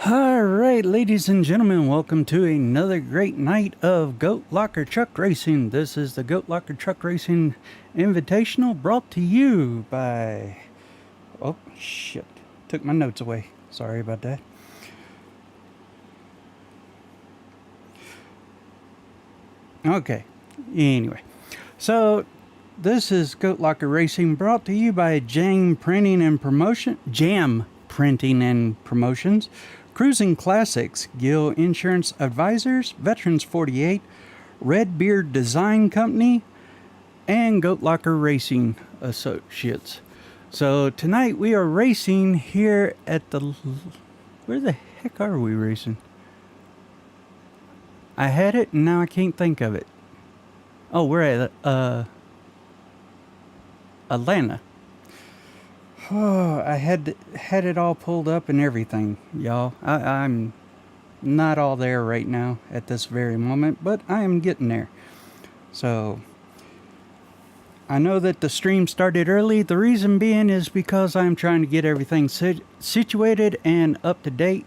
All right, ladies and gentlemen, welcome to another great night of Goat Locker Truck Racing. This is the Goat Locker Truck Racing Invitational brought to you by... Oh, shit. Took my notes away. Sorry about that. Okay, anyway. So, this is Goat Locker Racing brought to you by Jam Printing and Promotions, Cruisin Classics, Gill Insurance Advisors, Veterans 48, Red Beard Design Company, and Goat Locker Racing Associates. So tonight we are racing here at the... Where the heck are we racing? I had it and now I can't think of it. Oh, we're at Atlanta. Oh, I had it all pulled up and everything, y'all. I'm not all there right now at this very moment, but I am getting there. So, I know that the stream started early. The reason being is because I'm trying to get everything situated and up to date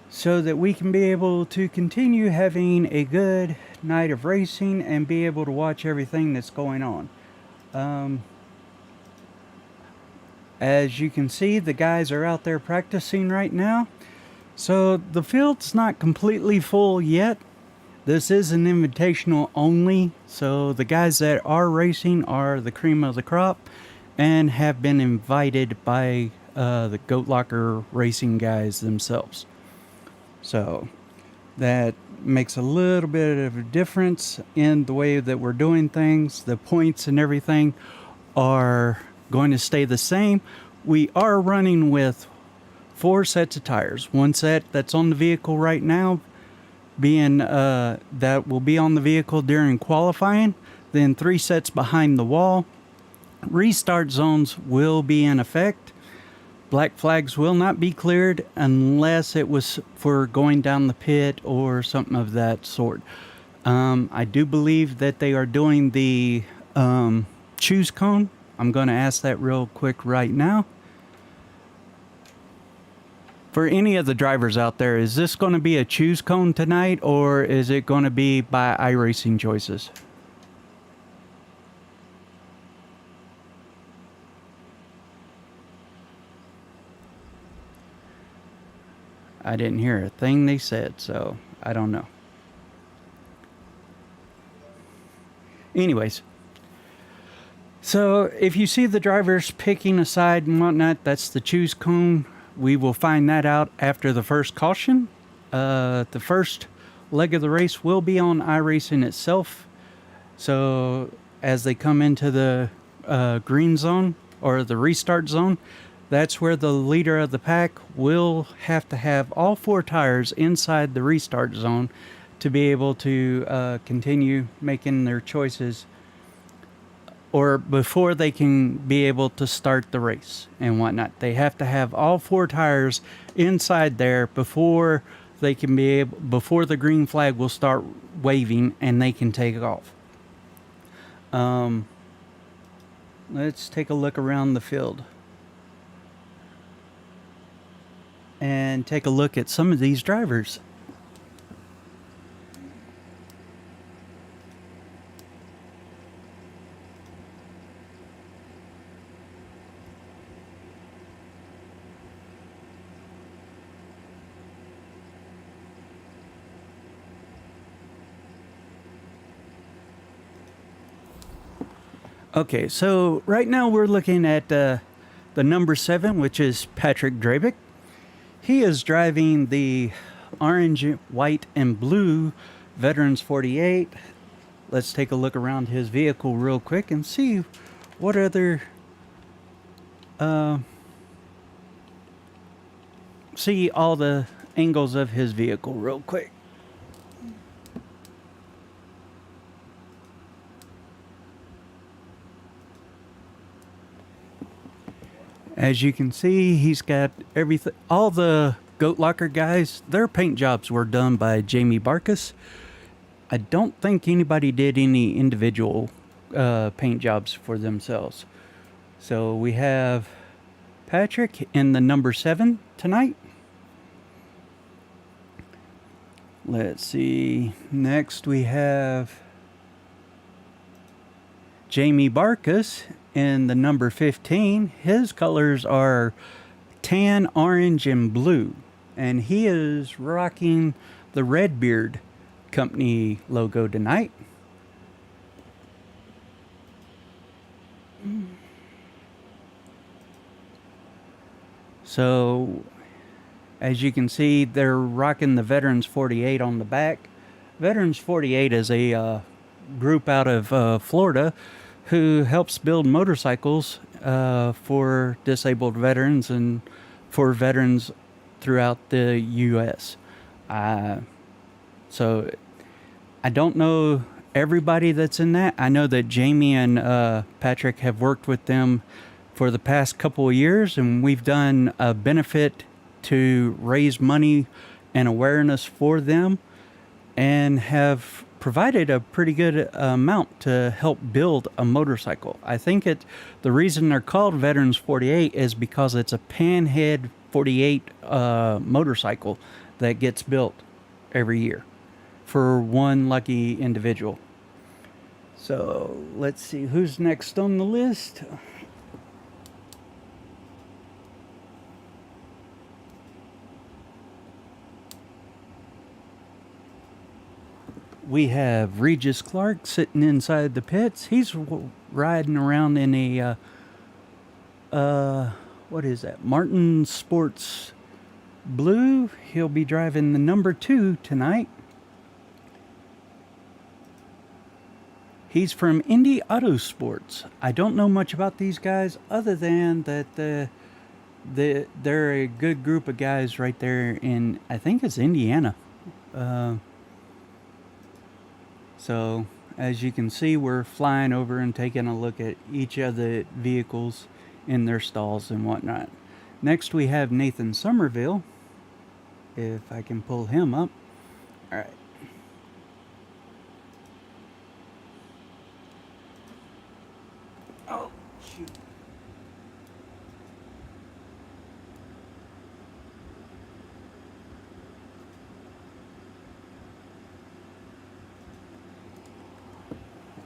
so that we can be able to continue having a good night of racing and be able to watch everything that's going on. As you can see, the guys are out there practicing right now. So the field's not completely full yet. This is an invitational only. So the guys that are racing are the cream of the crop and have been invited by the Goat Locker Racing guys themselves. So that makes a little bit of a difference in the way that we're doing things. The points and everything are going to stay the same. We are running with 4 sets of tires. One set that's on the vehicle right now, being that will be on the vehicle during qualifying. Then 3 sets behind the wall. Restart zones will be in effect. Black flags will not be cleared unless it was for going down the pit or something of that sort. I do believe that they are doing the choose cone. I'm going to ask that real quick right now. For any of the drivers out there, is this going to be a choose cone tonight, or is it going to be by iRacing choices? I didn't hear a thing they said, so I don't know. Anyways. So if you see the drivers picking a side and whatnot, that's the choose cone. We will find that out after the first caution. The first leg of the race will be on iRacing itself. So as they come into the green zone or the restart zone, that's where the leader of the pack will have to have all 4 tires inside the restart zone to be able to continue making their choices, or before they can be able to start the race and whatnot. They have to have all 4 tires inside there before they can be able, before the green flag will start waving and they can take off. Let's take a look around the field and take a look at some of these drivers. Okay, so right now we're looking at the number 7, which is Patrick Drabic. He is driving the orange, white, and blue Veterans 48. Let's take a look around his vehicle real quick and see what other... see all the angles of his vehicle real quick. As you can see, he's got everything. All the Goat Locker guys, their paint jobs were done by Jamie Barkus. I don't think anybody did any individual paint jobs for themselves. So we have Patrick in the number 7 tonight. Let's see. Next we have Jamie Barkus in the number 15. His colors are tan, orange, and blue. And he is rocking the Redbeard Company logo tonight. So, as you can see, they're rocking the Veterans 48 on the back. Veterans 48 is a group out of Florida who helps build motorcycles for disabled veterans and for veterans throughout the U.S. So I don't know everybody that's in that. I know that Jamie and Patrick have worked with them for the past couple of years, and we've done a benefit to raise money and awareness for them, and have provided a pretty good amount to help build a motorcycle. I think the reason they're called Veterans 48 is because it's a panhead 48 motorcycle that gets built every year for one lucky individual. So let's see who's next on the list. We have Regis Clark sitting inside the pits. He's riding around in a, what is that? Martin Sports Blue. He'll be driving the number 2 tonight. He's from Indy Auto Sports. I don't know much about these guys other than that they're a good group of guys right there in, I think it's Indiana. So, as you can see, we're flying over and taking a look at each of the vehicles in their stalls and whatnot. Next, we have Nathan Somerville, if I can pull him up. All right. Oh, shoot.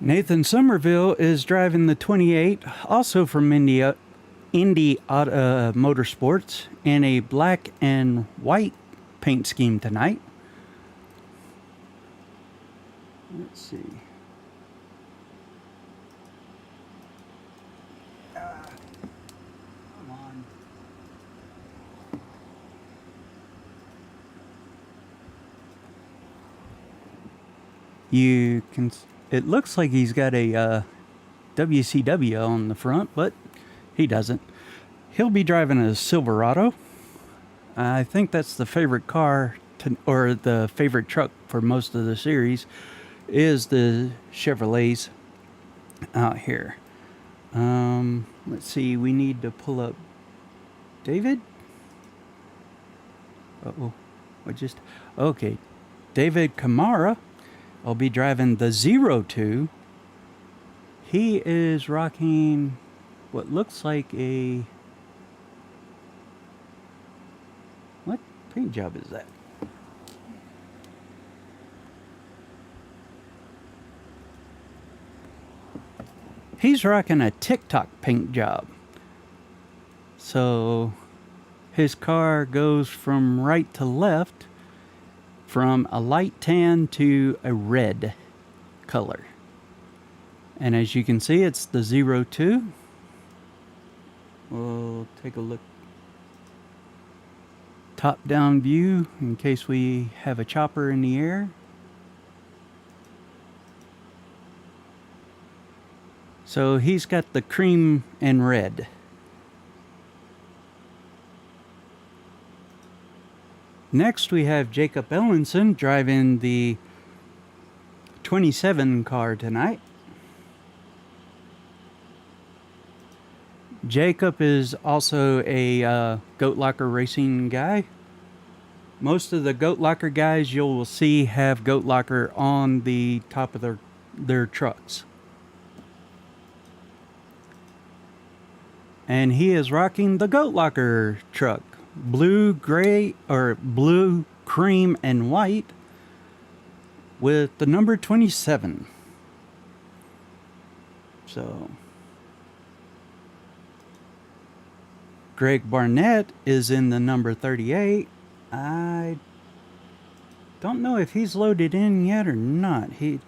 Nathan Somerville is driving the 28, also from Indy Motorsports, in a black and white paint scheme tonight. Let's see. Come on. You can... It looks like he's got a WCW on the front, but he doesn't. He'll be driving a Silverado. I think that's the favorite car, or the favorite truck for most of the series, is the Chevrolets out here. Let's see, we need to pull up David. Uh-oh, okay. David Kamara. I'll be driving the 02. He is rocking what looks like a... What paint job is that? He's rocking a TikTok paint job. So his car goes from right to left, from a light tan to a red color. And as you can see, it's the 02. We'll take a look. Top-down view in case we have a chopper in the air. So he's got the cream and red. Next, we have Jacob Ellenson driving the 27 car tonight. Jacob is also a Goat Locker racing guy. Most of the Goat Locker guys you will see have Goat Locker on the top of their trucks. And he is rocking the Goat Locker truck. Blue, gray, or blue, cream, and white. with the number 27. So Greg Barnett is in the number 38. I don't know if he's loaded in yet or not. He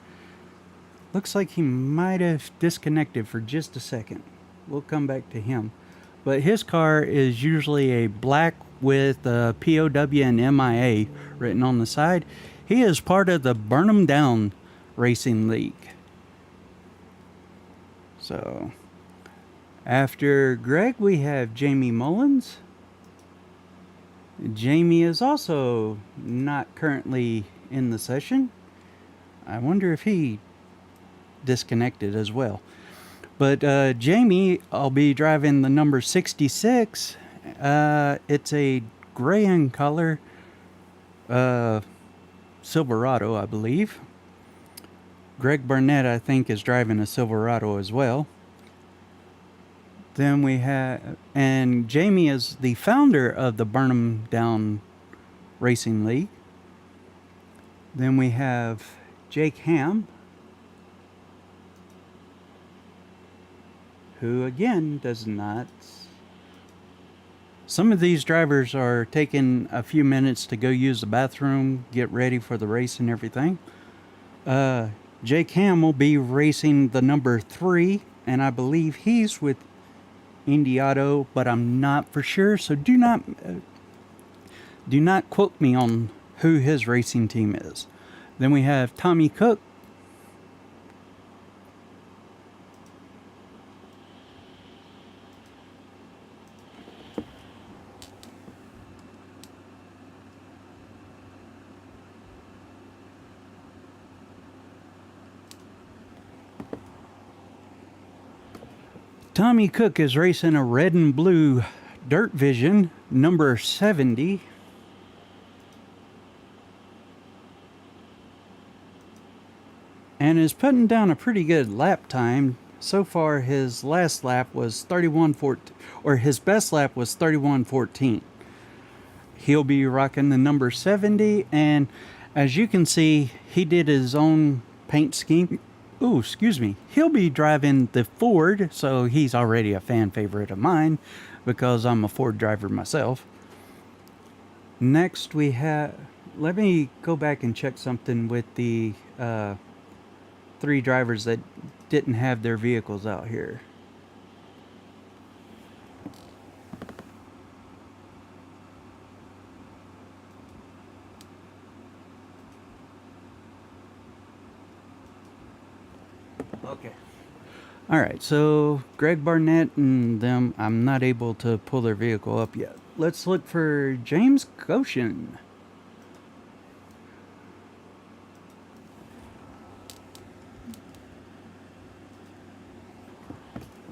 looks like he might have disconnected for just a second. We'll come back to him. But his car is usually a black with POW and MIA written on the side. He is part of the Burnham Down Racing League. So after Greg, we have Jamie Mullins. Jamie is also not currently in the session. I wonder if he disconnected as well. But Jamie, I'll be driving the number 66. It's a gray in color Silverado, I believe. Greg Barnett, I think, is driving a Silverado as well. Then we have, and Jamie is the founder of the Burnham Down Racing League. Then we have Jake Hamm, who again does not. Some of these drivers are taking a few minutes to go use the bathroom, get ready for the race and everything. Jake Hamm will be racing the number 3, and I believe he's with Indy Auto, but I'm not for sure, so do not quote me on who his racing team is. Then we have Tommy Cook. Tommy Cook is racing a red and blue Dirt Vision number 70. And is putting down a pretty good lap time. So far his last lap was 31:14, or his best lap was 31:14. He'll be rocking the number 70, and as you can see, he did his own paint scheme. Ooh, excuse me. He'll be driving the Ford, so he's already a fan favorite of mine because I'm a Ford driver myself. Next we have, let me go back and check something with the 3 drivers that didn't have their vehicles out here. Okay. All right, so Greg Barnett and them, I'm not able to pull their vehicle up yet. Let's look for James Goshen.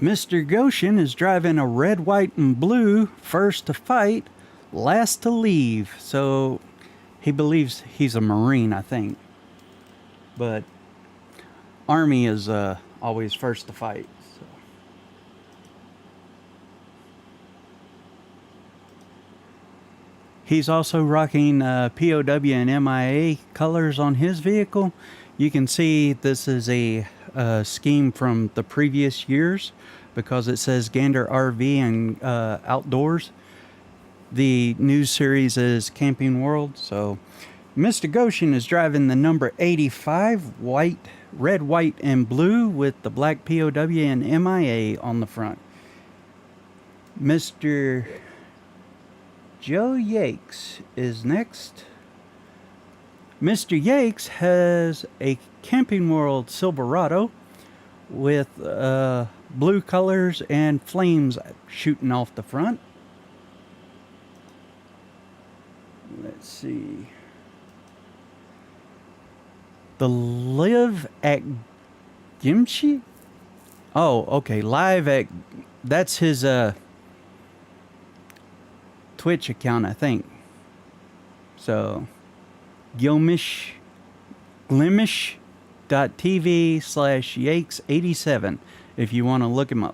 Mr. Goshen is driving a red, white, and blue, first to fight, last to leave. So he believes he's a Marine, I think. But Army is always first to fight. So. He's also rocking POW and MIA colors on his vehicle. You can see this is a scheme from the previous years because it says Gander RV and Outdoors. The new series is Camping World. So Mr. Goshen is driving the number 85, red, white, and blue with the black POW and MIA on the front. Mr. Joe Yates is next. Mr. Yates has a Camping World Silverado with blue colors and flames shooting off the front. Let's see. The Live at Gimchi? Oh, okay. Live at... That's his Twitch account, I think. So... Glimish.tv/Yates87 if you want to look him up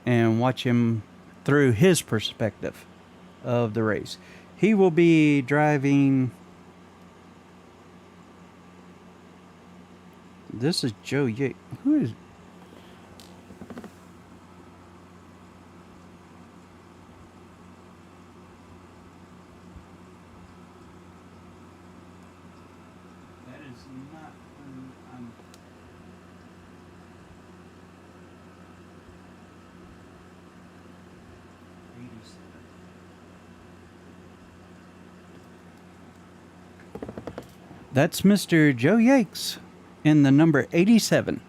and watch him through his perspective of the race. He will be driving This is Joe Yates. Who is... That is not... I'm... 87. That's Mr. Joe Yates in the number 87.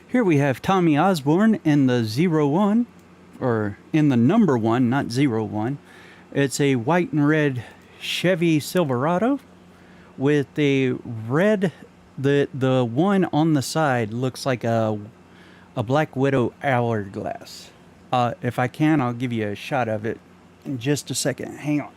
Here we have Tommy Osborne in the 01, or in the number 1, not 01. It's a white and red Chevy Silverado with a red, the one on the side looks like a Black Widow hourglass. If I can, I'll give you a shot of it in just a second. Hang on.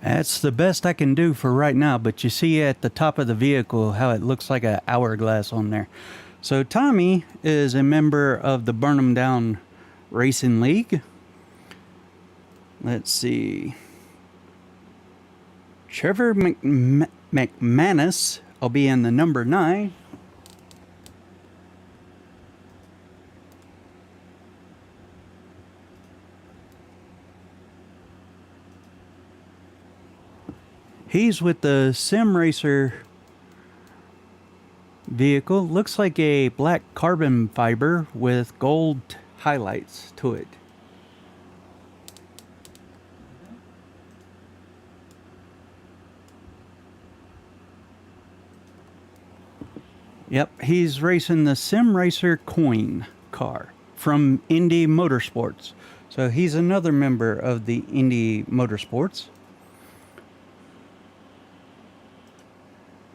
That's the best I can do for right now, but you see at the top of the vehicle how it looks like an hourglass on there. So Tommy is a member of the Burn 'em Down Racing League. Let's see. Trevor McManus will be in the number 9. He's with the Sim Racer vehicle. Looks like a black carbon fiber with gold highlights to it. Yep, he's racing the Sim Racer coin car from Indy Motorsports. So he's another member of the Indy Motorsports.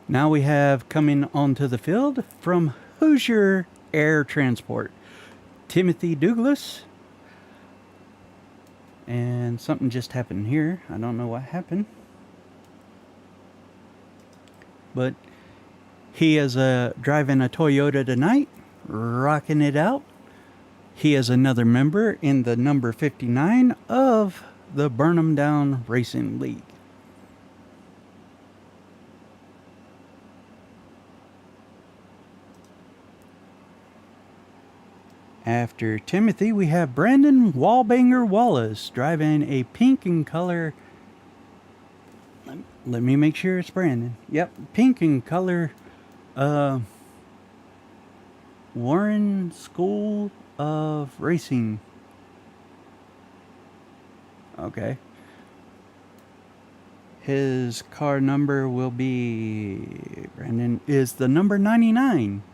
Now we have coming onto the field from Hoosier Air Transport, Timothy Douglas. And something just happened here. I don't know what happened. But he is driving a Toyota tonight, rocking it out. He is another member in the number 59 of the Burn 'em Down Racing League. After Timothy, we have Brandon Wallbanger Wallace driving a pink in color. Let me make sure it's Brandon. Yep, pink in color. Warren School of Racing. Okay. His car number will be, Brandon, is the number 99.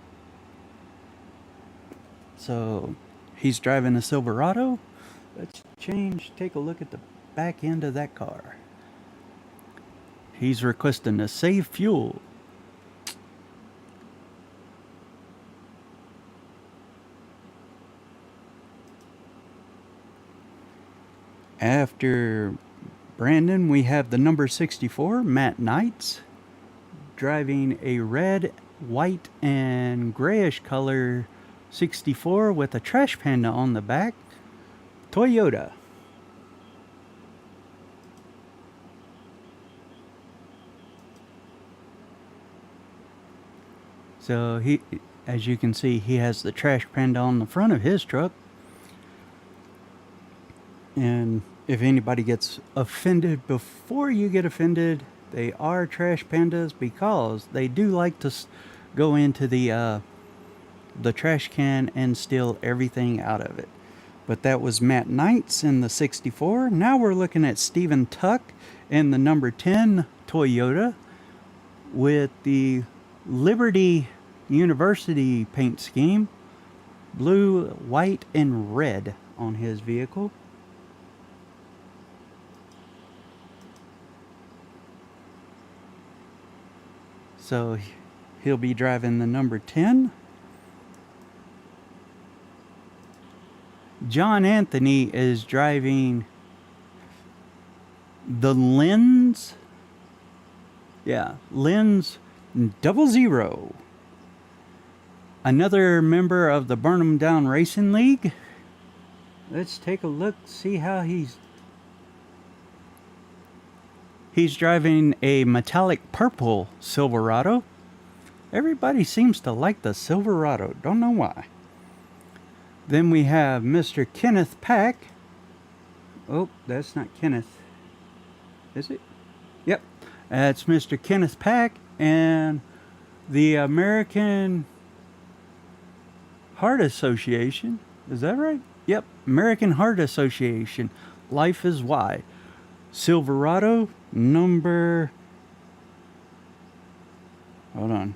So he's driving a Silverado. Let's take a look at the back end of that car. He's requesting to save fuel. After Brandon, we have the number 64, Matt Knights, driving a red, white, and grayish color 64 with a trash panda on the back, Toyota. So he, as you can see, he has the trash panda on the front of his truck. And if anybody gets offended before you get offended, they are trash pandas because they do like to go into the trash can and steal everything out of it. But that was Matt Knights in the 64. Now we're looking at Stephen Tuck in the number 10 Toyota with the Liberty University paint scheme, blue, white, and red on his vehicle. So he'll be driving the number 10. John Anthony is driving the Lens. Yeah, Lens 00. Another member of the Burnham Down Racing League. Let's take a look, see how he's driving a metallic purple Silverado. Everybody seems to like the Silverado, don't know why. Then we have Mr. Kenneth Pack. Oh, that's not Kenneth. Is it? Yep. That's Mr. Kenneth Pack and the American Heart Association. Is that right? Yep. American Heart Association. Life is Why. Silverado number... Hold on.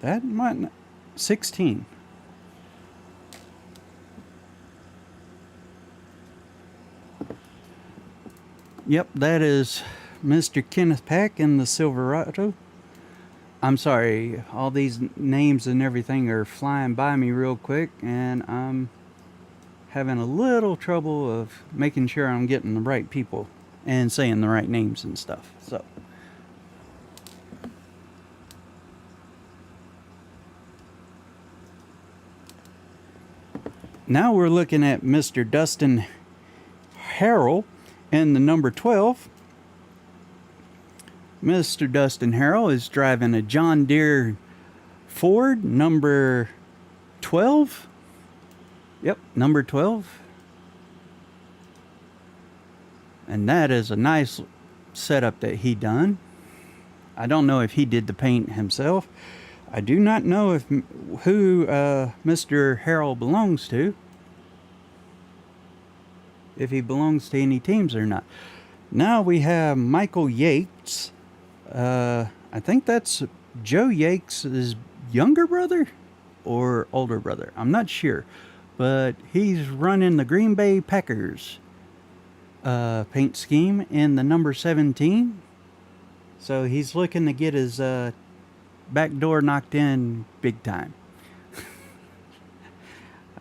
That might not... 16. Yep, that is Mr. Kenneth Pack in the Silverado. I'm sorry, all these names and everything are flying by me real quick, and I'm having a little trouble of making sure I'm getting the right people and saying the right names and stuff. So now we're looking at Mr. Dustin Harrell in the number 12. Mr. Dustin Harrell is driving a John Deere Ford number 12. Yep, number 12. And that is a nice setup that he done. I don't know if he did the paint himself. I do not know if who Mr. Harrell belongs to. If he belongs to any teams or not. Now we have Michael Yates. I think that's Joe Yates' younger brother or older brother. I'm not sure. But he's running the Green Bay Packers paint scheme in the number 17. So he's looking to get his back door knocked in big time.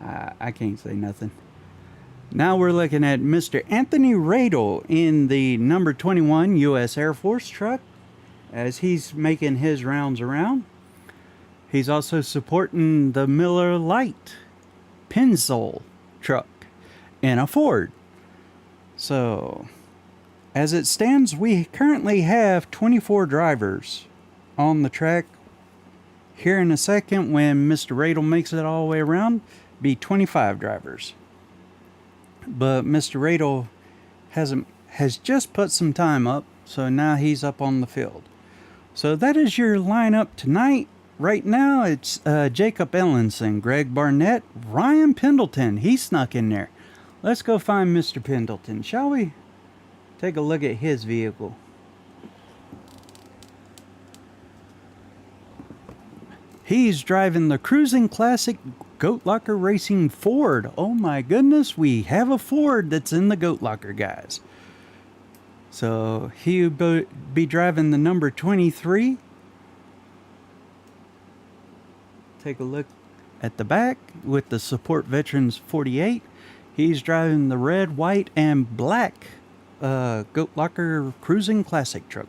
I can't say nothing. Now we're looking at Mr. Anthony Radle in the number 21 U.S. Air Force truck as he's making his rounds around. He's also supporting the Miller Lite Pennzoil truck in a Ford. So, as it stands, we currently have 24 drivers on the track. Here in a second, when Mr. Radle makes it all the way around, be 25 drivers. But Mr. Radle has just put some time up, so now he's up on the field. So that is your lineup tonight. Right now, it's Jacob Ellenson, Greg Barnett, Ryan Pendleton. He snuck in there. Let's go find Mr. Pendleton, shall we? Take a look at his vehicle. He's driving the Cruisin Classic Goat Locker Racing Ford. Oh my goodness, we have a Ford that's in the Goat Locker, guys. So he'll be driving the number 23. Take a look at the back with the Support Veterans 48. He's driving the red, white, and black Goat Locker Cruisin Classic truck.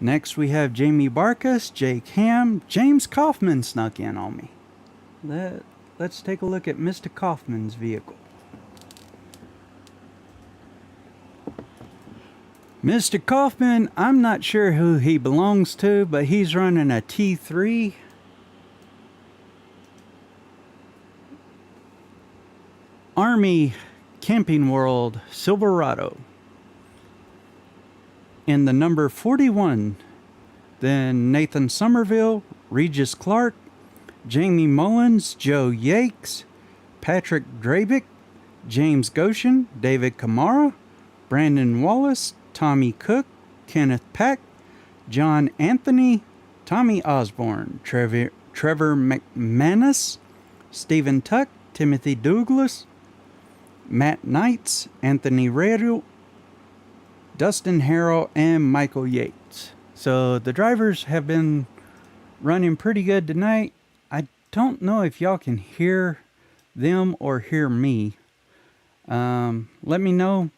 Next we have Jamie Barkas, Jake Hamm, James Kaufman snuck in on me. Let's take a look at Mr. Kaufman's vehicle. Mr. Kaufman, I'm not sure who he belongs to, but he's running a T3. Army Camping World Silverado in the number 41. Then Nathan Summerville, Regis Clark, Jamie Mullins, Joe Yates, Patrick Drabic, James Goshen, David Kamara, Brandon Wallace, Tommy Cook, Kenneth Pack, John Anthony, Tommy Osborne, Trevor McManus, Stephen Tuck, Timothy Douglas, Matt Knights, Anthony Radle, Dustin Harrell, and Michael Yates. So the drivers have been running pretty good tonight. I don't know if y'all can hear them or hear me. Let me know.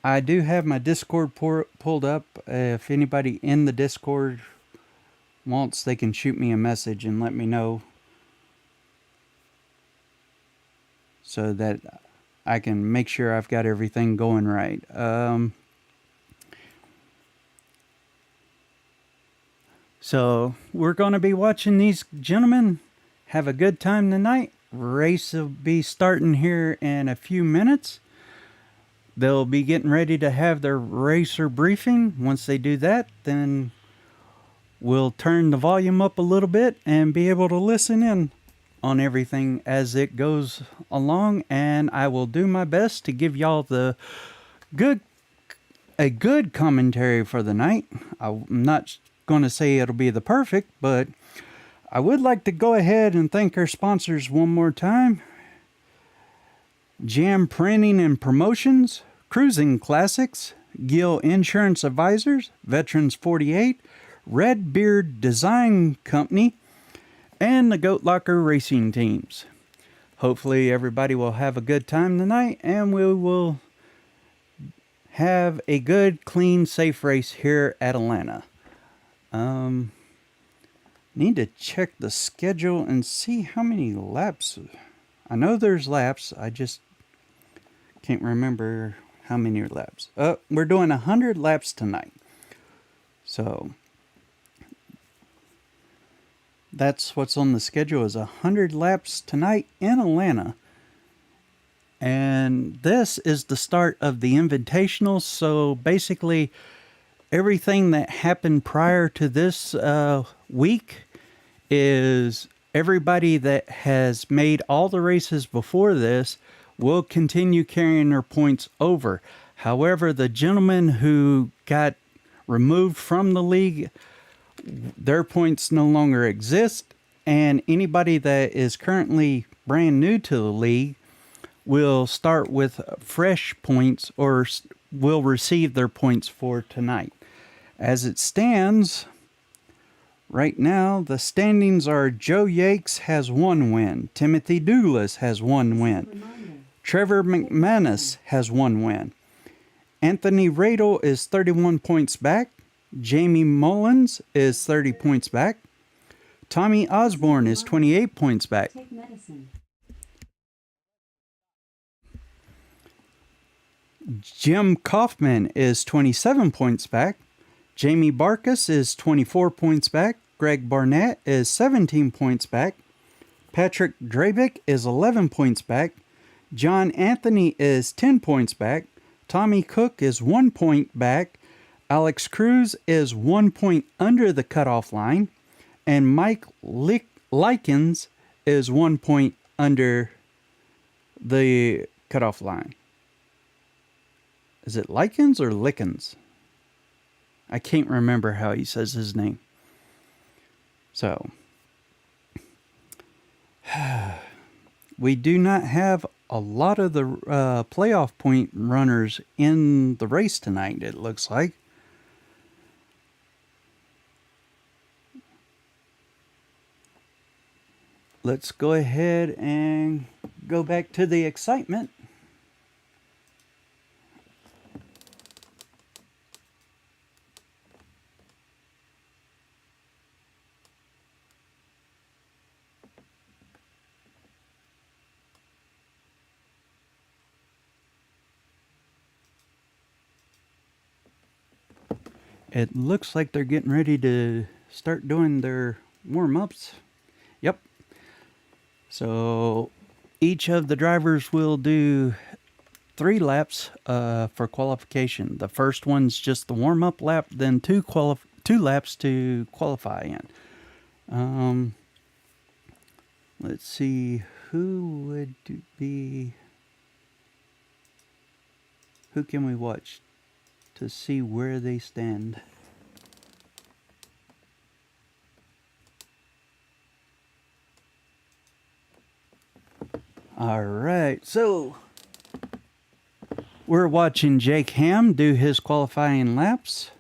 I do have my Discord pulled up. If anybody in the Discord wants, they can shoot me a message and let me know so that I can make sure I've got everything going right. So we're going to be watching these gentlemen have a good time tonight. Race will be starting here in a few minutes. They'll be getting ready to have their racer briefing. Once they do that, then we'll turn the volume up a little bit and be able to listen in on everything as it goes along. And I will do my best to give y'all a good commentary for the night. I'm not going to say it'll be the perfect, but I would like to go ahead and thank our sponsors one more time. Jam Printing and Promotions, Cruisin Classics, Gill Insurance Advisors, Veterans 48, Red Beard Design Company, and the Goat Locker Racing Teams. Hopefully everybody will have a good time tonight, and we will have a good, clean, safe race here at Atlanta. Need to check the schedule and see how many laps. I know there's laps. I just can't remember how many laps. We're doing 100 laps tonight. So that's what's on the schedule, is 100 laps tonight in Atlanta. And this is the start of the Invitational. So basically everything that happened prior to this week is everybody that has made all the races before this will continue carrying their points over. However, the gentlemen who got removed from the league, their points no longer exist, and anybody that is currently brand new to the league will start with fresh points or will receive their points for tonight. As it stands right now, the standings are Joe Yates has 1 win, Timothy Douglas has 1 win, Trevor McManus has 1 win, Anthony Radle is 31 points back, Jamie Mullins is 30 points back, Tommy Osborne is 28 points back. Jim Kaufman is 27 points back. Jamie Barkus is 24 points back. Greg Barnett is 17 points back. Patrick Drabic is 11 points back. John Anthony is 10 points back. Tommy Cook is 1 point back. Alex Cruz is 1 point under the cutoff line. And Mike Likens is 1 point under the cutoff line. Is it Likens or Lickens? I can't remember how he says his name. So, we do not have a lot of the playoff point runners in the race tonight, it looks like. Let's go ahead and go back to the excitement. It looks like they're getting ready to start doing their warm-ups. Yep. So each of the drivers will do 3 laps for qualification. The first one's just the warm-up lap, then 2 laps to qualify in. Let's see, who can we watch to see where they stand? All right, so We're watching Jake Hamm do his qualifying laps.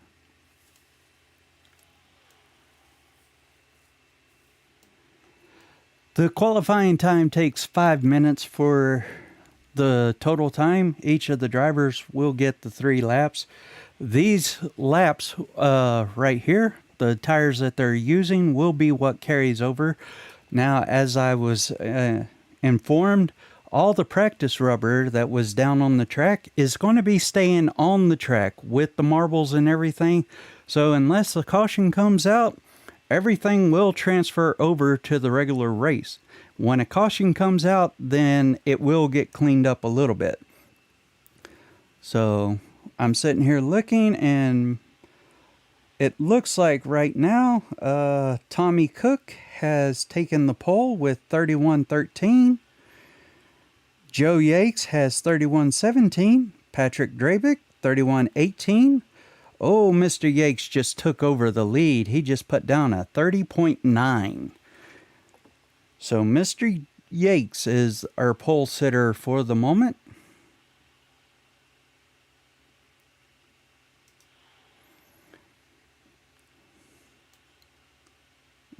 The qualifying time takes 5 minutes for the total time. Each of the drivers will get the 3 laps. These laps right here, the tires that they're using will be what carries over. Now, as I was informed, all the practice rubber that was down on the track is going to be staying on the track with the marbles and everything. So unless the caution comes out, everything will transfer over to the regular race. When a caution comes out, then it will get cleaned up a little bit. So I'm sitting here looking, and it looks like right now Tommy Cook has taken the pole with 31.13. Joe Yates has 31.17. Patrick Drabic, 31.18. Oh, Mr. Yates just took over the lead. He just put down a 30.9. So Mr. Yates is our pole sitter for the moment.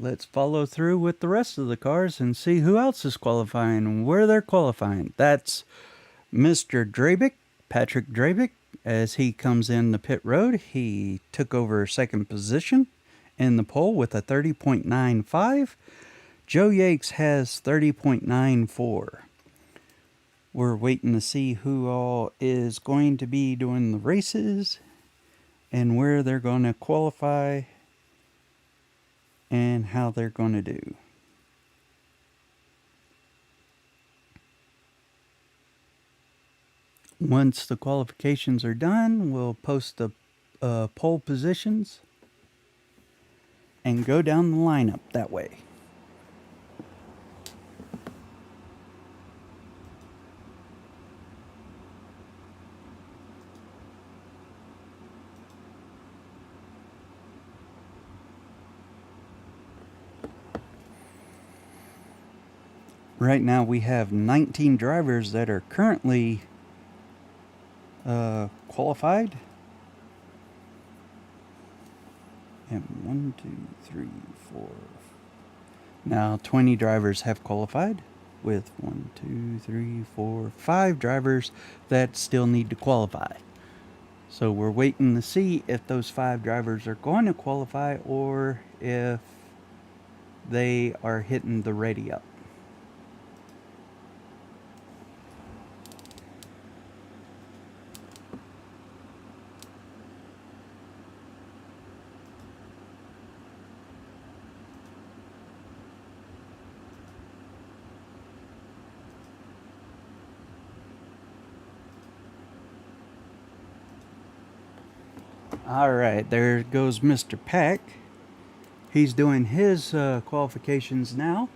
Let's follow through with the rest of the cars and see who else is qualifying and where they're qualifying. That's Mr. Drabic, Patrick Drabic. As he comes in the pit road, he took over second position in the pole with a 30.95. Joe Yates has 30.94. We're waiting to see who all is going to be doing the races and where they're going to qualify and how they're going to do. Once the qualifications are done, we'll post the pole positions and go down the lineup that way. Right now we have 19 drivers that are currently qualified. And 1, 2, 3, 4. Now 20 drivers have qualified with 1, 2, 3, 4, 5 drivers that still need to qualify. So we're waiting to see if those 5 drivers are going to qualify or if they are hitting the ready up. All right, there goes Mr. Pack. He's doing his qualifications now.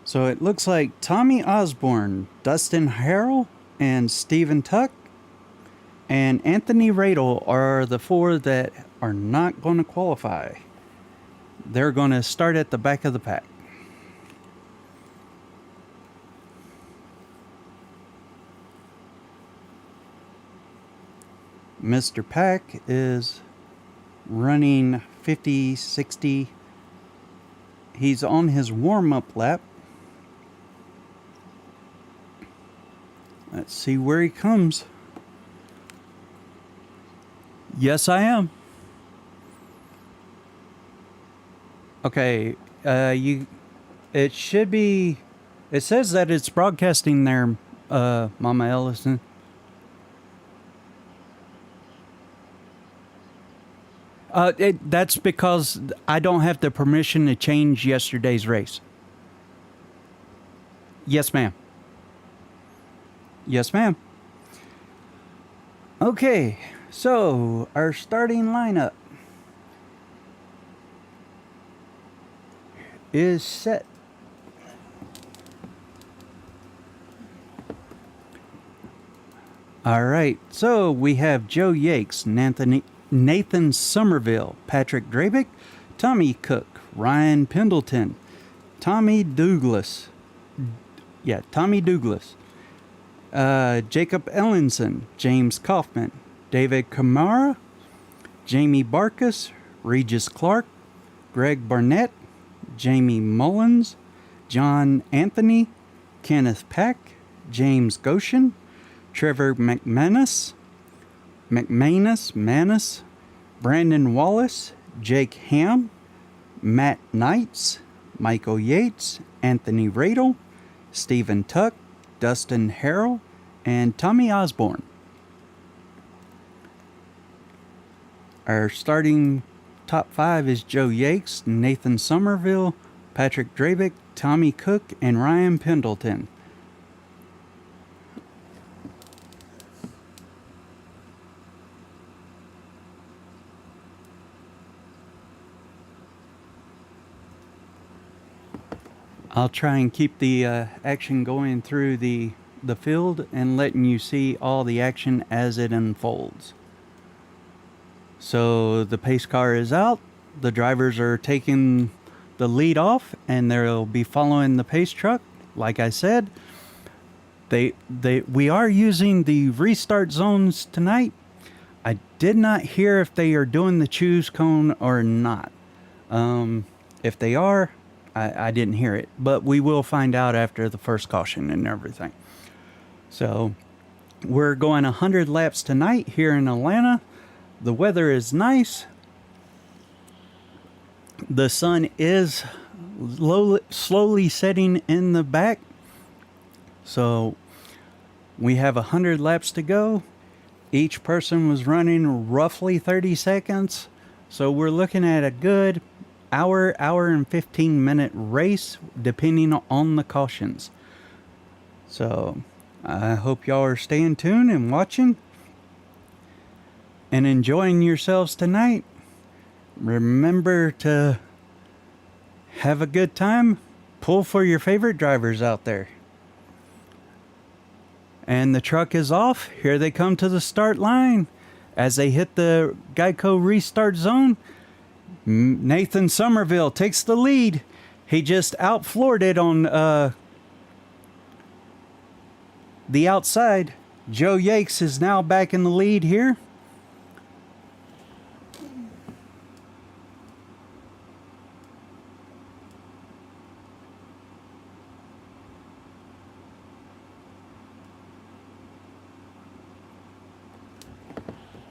So it looks like Tommy Osborne, Dustin Harrell, and Stephen Tuck, and Anthony Radle are the 4 that are not going to qualify. They're going to start at the back of the pack. Mr. Pack is running 50, 60. He's on his warm-up lap. Let's see where he comes. Yes, I am. Okay, it should be, it says that it's broadcasting there, Mama Ellison. That's because I don't have the permission to change yesterday's race. Yes, ma'am. Yes, ma'am. Okay, so our starting lineup is set. All right, so we have Joe Yates, Nathan Somerville, Patrick Drabic, Tommy Cook, Ryan Pendleton, Tommy Douglas. Yeah, Tommy Douglas. Jacob Ellenson, James Kaufman, David Kamara, Jamie Barkus, Regis Clark, Greg Barnett, Jamie Mullins, John Anthony, Kenneth Pack, James Goshen, Trevor McManus, Brandon Wallace, Jake Hamm, Matt Knights, Michael Yates, Anthony Radle, Stephen Tuck, Dustin Harrell, and Tommy Osborne. Our starting top 5 is Joe Yates, Nathan Somerville, Patrick Drabic, Tommy Cook, and Ryan Pendleton. I'll try and keep the action going through the field and letting you see all the action as it unfolds. So the pace car is out, the drivers are taking the lead off, and they'll be following the pace truck. Like I said, we are using the restart zones tonight. I did not hear if they are doing the choose cone or not. If they are, I didn't hear it, but we will find out after the first caution and everything. So we're going 100 laps tonight here in Atlanta. The weather is nice. The sun is slowly setting in the back. So we have 100 laps to go. Each person was running roughly 30 seconds. So we're looking at a good hour and 15-minute race, depending on the cautions. So I hope y'all are staying tuned and watching and enjoying yourselves tonight. Remember to have a good time. Pull for your favorite drivers out there. And the truck is off. Here they come to the start line. As they hit the Geico restart zone, Nathan Somerville takes the lead. He just outfloored it on the outside. Joe Yates is now back in the lead here.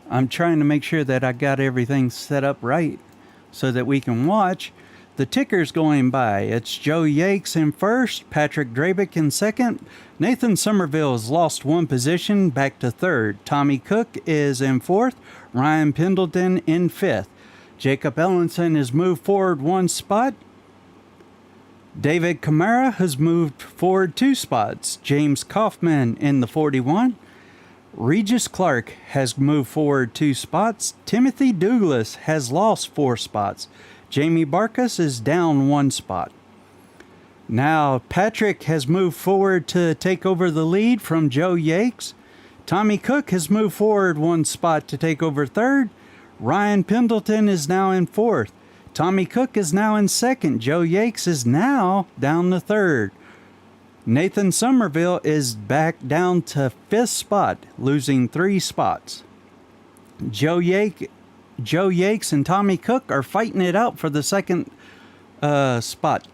I'm trying to make sure that I got everything set up right so that we can watch. The ticker's going by. It's Joe Yates in first, Patrick Drabic in second. Nathan Somerville has lost one position, back to third. Tommy Cook is in fourth. Ryan Pendleton in fifth. Jacob Ellenson has moved forward one spot. David Kamara has moved forward 2 spots. James Kaufman in the 41. Regis Clark has moved forward 2 spots. Timothy Douglas has lost 4 spots. Jamie Barkus is down 1 spot. Now Patrick has moved forward to take over the lead from Joe Yates. Tommy Cook has moved forward 1 spot to take over third. Ryan Pendleton is now in fourth. Tommy Cook is now in second. Joe Yates is now down to third. Nathan Somerville is back down to 5th spot, losing 3 spots. Joe Yates and Tommy Cook are fighting it out for the second spot.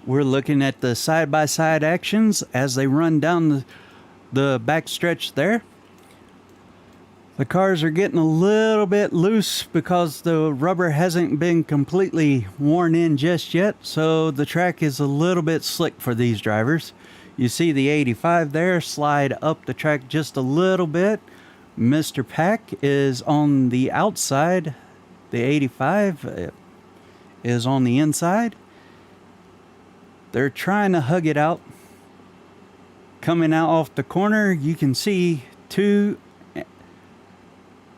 We're looking at the side-by-side actions as they run down the back stretch there. The cars are getting a little bit loose because the rubber hasn't been completely worn in just yet, so the track is a little bit slick for these drivers. You see the 85 there slide up the track just a little bit. Mr. Pack is on the outside. The 85 is on the inside. They're trying to hug it out. Coming out off the corner, you can see 2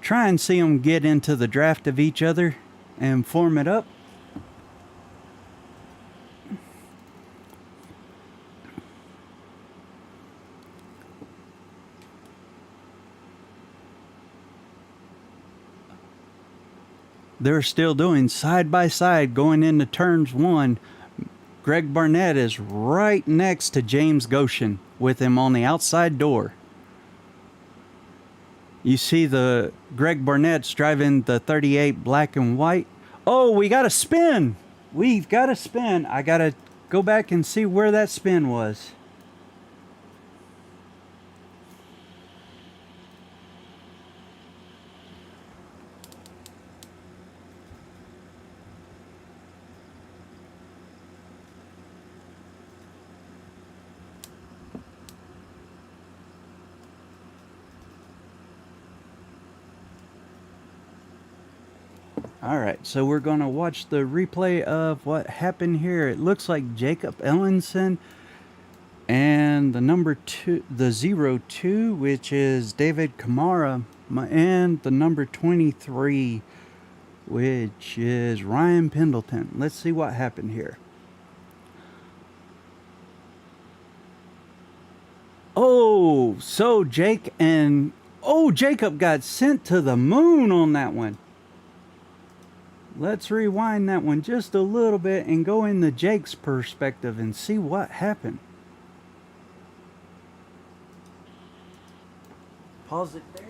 try and see them get into the draft of each other and form it up. They're still doing side by side going into turns 1. Greg Barnett is right next to James Goshen with him on the outside door. You see the Greg Barnett's driving the 38 black and white. Oh, we got a spin. We've got a spin. I got to go back and see where that spin was. Alright, so we're going to watch the replay of what happened here. It looks like Jacob Ellenson and the number 2, the 02, which is David Kamara, and the number 23, which is Ryan Pendleton. Let's see what happened here. Oh, so Jacob got sent to the moon on that one. Let's rewind that one just a little bit and go into Jake's perspective and see what happened. Pause it there.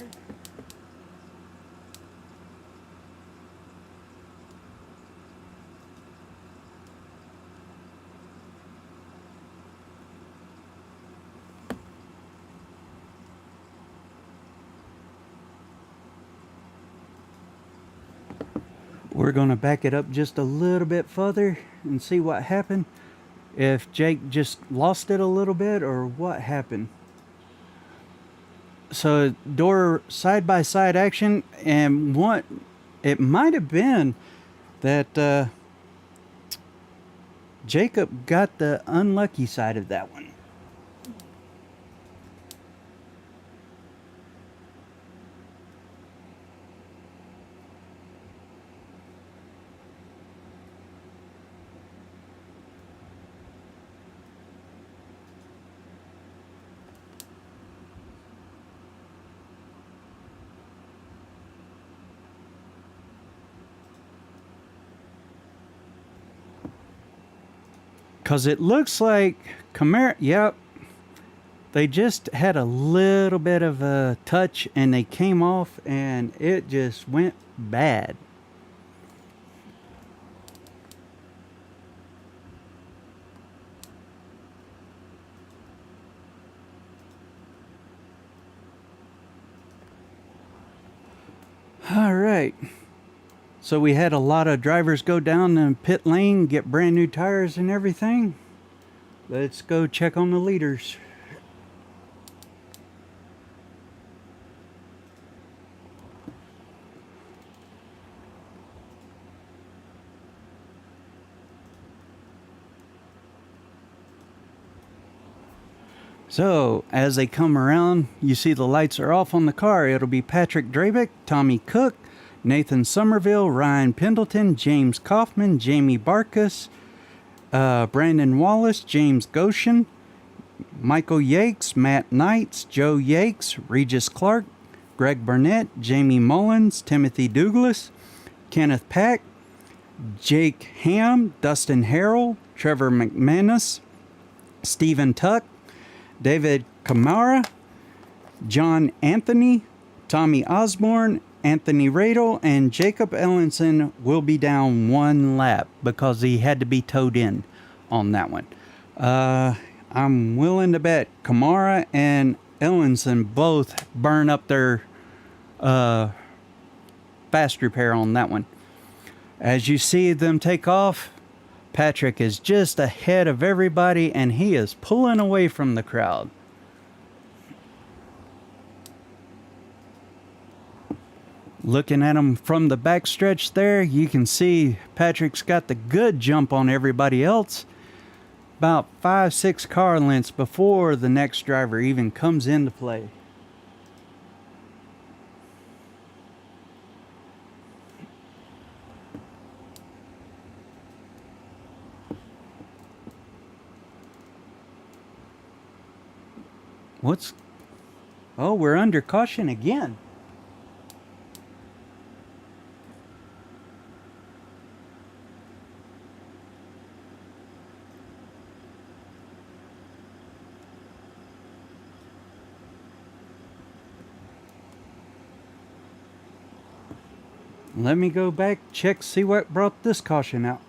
We're going to back it up just a little bit further and see what happened. If Jake just lost it a little bit or what happened. So door side by side action, and what it might have been that Jacob got the unlucky side of that one. Because it looks like Camaro, yep, they just had a little bit of a touch and they came off and it just went bad. All right. So we had a lot of drivers go down the pit lane, get brand new tires and everything. Let's go check on the leaders. So, as they come around, you see the lights are off on the car. It'll be Patrick Drabic, Tommy Cook, Nathan Somerville, Ryan Pendleton, James Kaufman, Jamie Barkus, Brandon Wallace, James Goshen, Michael Yates, Matt Knights, Joe Yates, Regis Clark, Greg Barnett, Jamie Mullins, Timothy Douglas, Kenneth Pack, Jake Hamm, Dustin Harrell, Trevor McManus, Stephen Tuck, David Kamara, John Anthony, Tommy Osborne, Anthony Radle, and Jacob Ellenson will be down one lap because he had to be towed in on that one. I'm willing to bet Kamara and Ellenson both burn up their fast repair on that one. As you see them take off, Patrick is just ahead of everybody and he is pulling away from the crowd. Looking at him from the backstretch there, you can see Patrick's got the good jump on everybody else. About 5-6 car lengths before the next driver even comes into play. What's... Oh, we're under caution again. Let me go back, check, see what brought this caution out.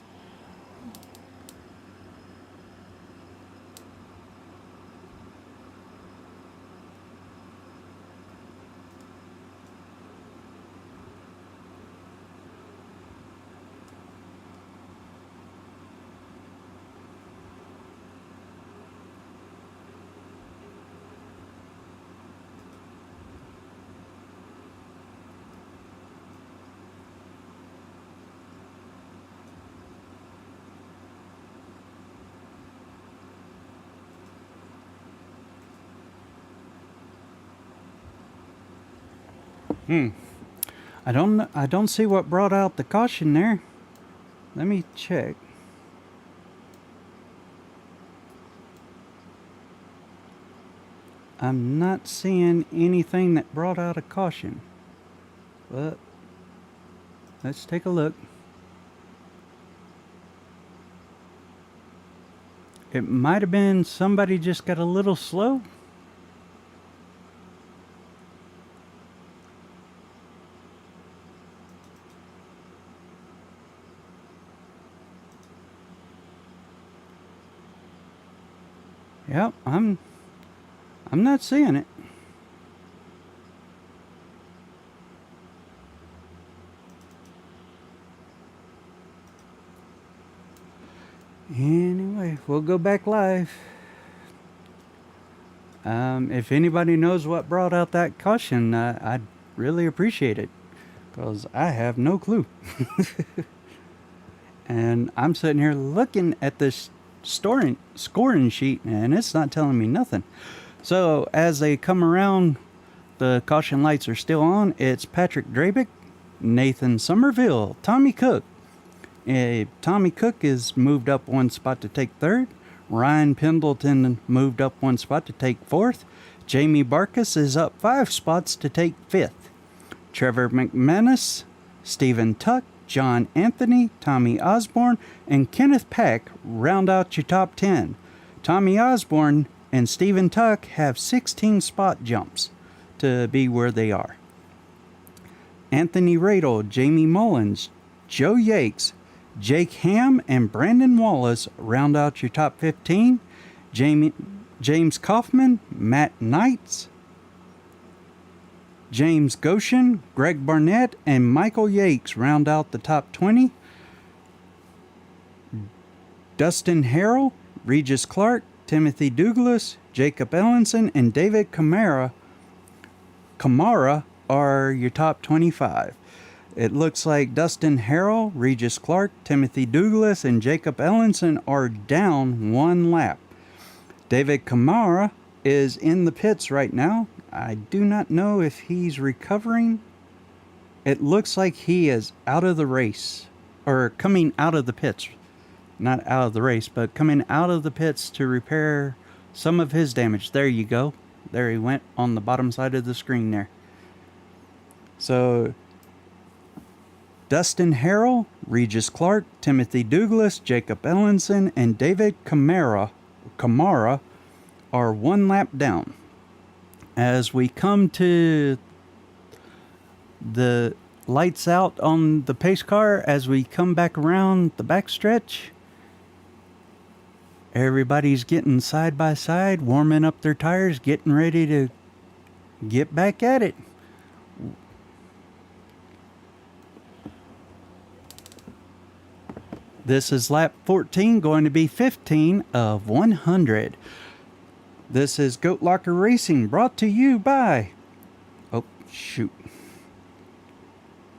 I don't see what brought out the caution there. Let me check. I'm not seeing anything that brought out a caution. But let's take a look. It might have been somebody just got a little slow. Yep, I'm not seeing it. Anyway, we'll go back live. If anybody knows what brought out that caution, I'd really appreciate it, because I have no clue. And I'm sitting here looking at this scoring sheet, and it's not telling me nothing. So as they come around, the caution lights are still on. It's Patrick Drabic, Nathan Somerville, Tommy Cook. Tommy Cook is moved up one spot to take third. Ryan Pendleton moved up one spot to take fourth. Jamie Barkus is up 5 spots to take fifth. Trevor McManus, Stephen Tuck, John Anthony, Tommy Osborne, and Kenneth Pack round out your top 10. Tommy Osborne and Stephen Tuck have 16 spot jumps to be where they are. Anthony Radle, Jamie Mullins, Joe Yates, Jake Hamm, and Brandon Wallace round out your top 15. James Kaufman, Matt Knights, James Goshen, Greg Barnett, and Michael Yates round out the top 20. Dustin Harrell, Regis Clark, Timothy Douglas, Jacob Ellenson, and David Kamara are your top 25. It looks like Dustin Harrell, Regis Clark, Timothy Douglas, and Jacob Ellenson are down 1 lap. David Kamara is in the pits right now. I do not know if he's recovering. It looks like he is out of the race, or coming out of the pits. Not out of the race, but coming out of the pits to repair some of his damage. There you go. There he went on the bottom side of the screen there. So Dustin Harrell, Regis Clark, Timothy Douglas, Jacob Ellenson, and David Kamara are 1 lap down. As we come to the lights out on the pace car, as we come back around the backstretch, everybody's getting side by side, warming up their tires, getting ready to get back at it. This is lap 14, going to be 15 of 100. This is Goat Locker Racing, brought to you by... Oh, shoot.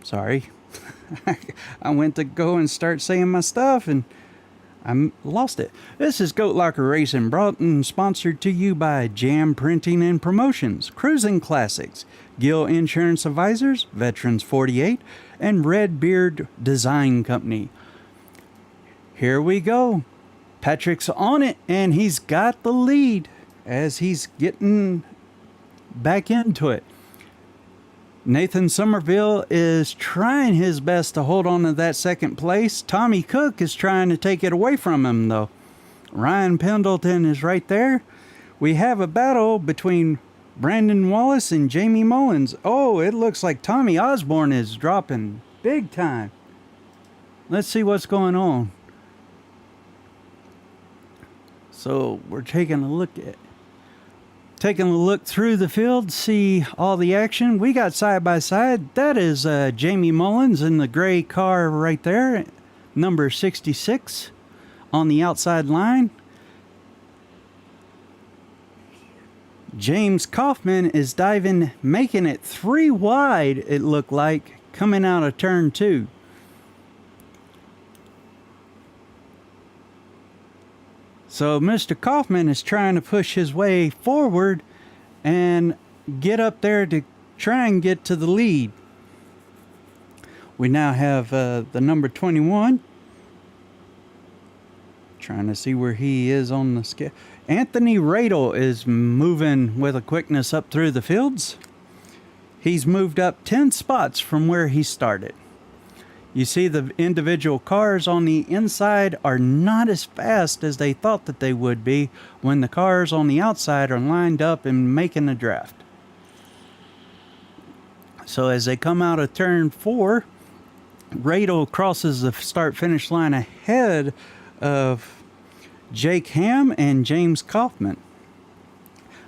Sorry. I went to go and start saying my stuff, and I lost it. This is Goat Locker Racing, brought and sponsored to you by Jam Printing and Promotions, Cruisin Classics, Gill Insurance Advisors, Veterans 48, and Red Beard Design Company. Here we go. Patrick's on it, and he's got the lead. as he's getting back into it. Nathan Somerville is trying his best to hold on to that second place. Tommy Cook is trying to take it away from him, though. Ryan Pendleton is right there. We have a battle between Brandon Wallace and Jamie Mullins. Oh, it looks like Tommy Osborne is dropping big time. Let's see what's going on. So we're taking a look through the field, see all the action. We got side by side. That is Jamie Mullins in the gray car right there, number 66 on the outside line. James Kaufman is diving, making it 3 wide, it looked like, coming out of turn 2. So Mr. Kaufman is trying to push his way forward and get up there to try and get to the lead. We now have the number 21. Trying to see where he is on the scale. Anthony Radle is moving with a quickness up through the fields. He's moved up 10 spots from where he started. You see the individual cars on the inside are not as fast as they thought that they would be when the cars on the outside are lined up and making a draft. So as they come out of turn 4, Radle crosses the start-finish line ahead of Jake Hamm and James Kaufman.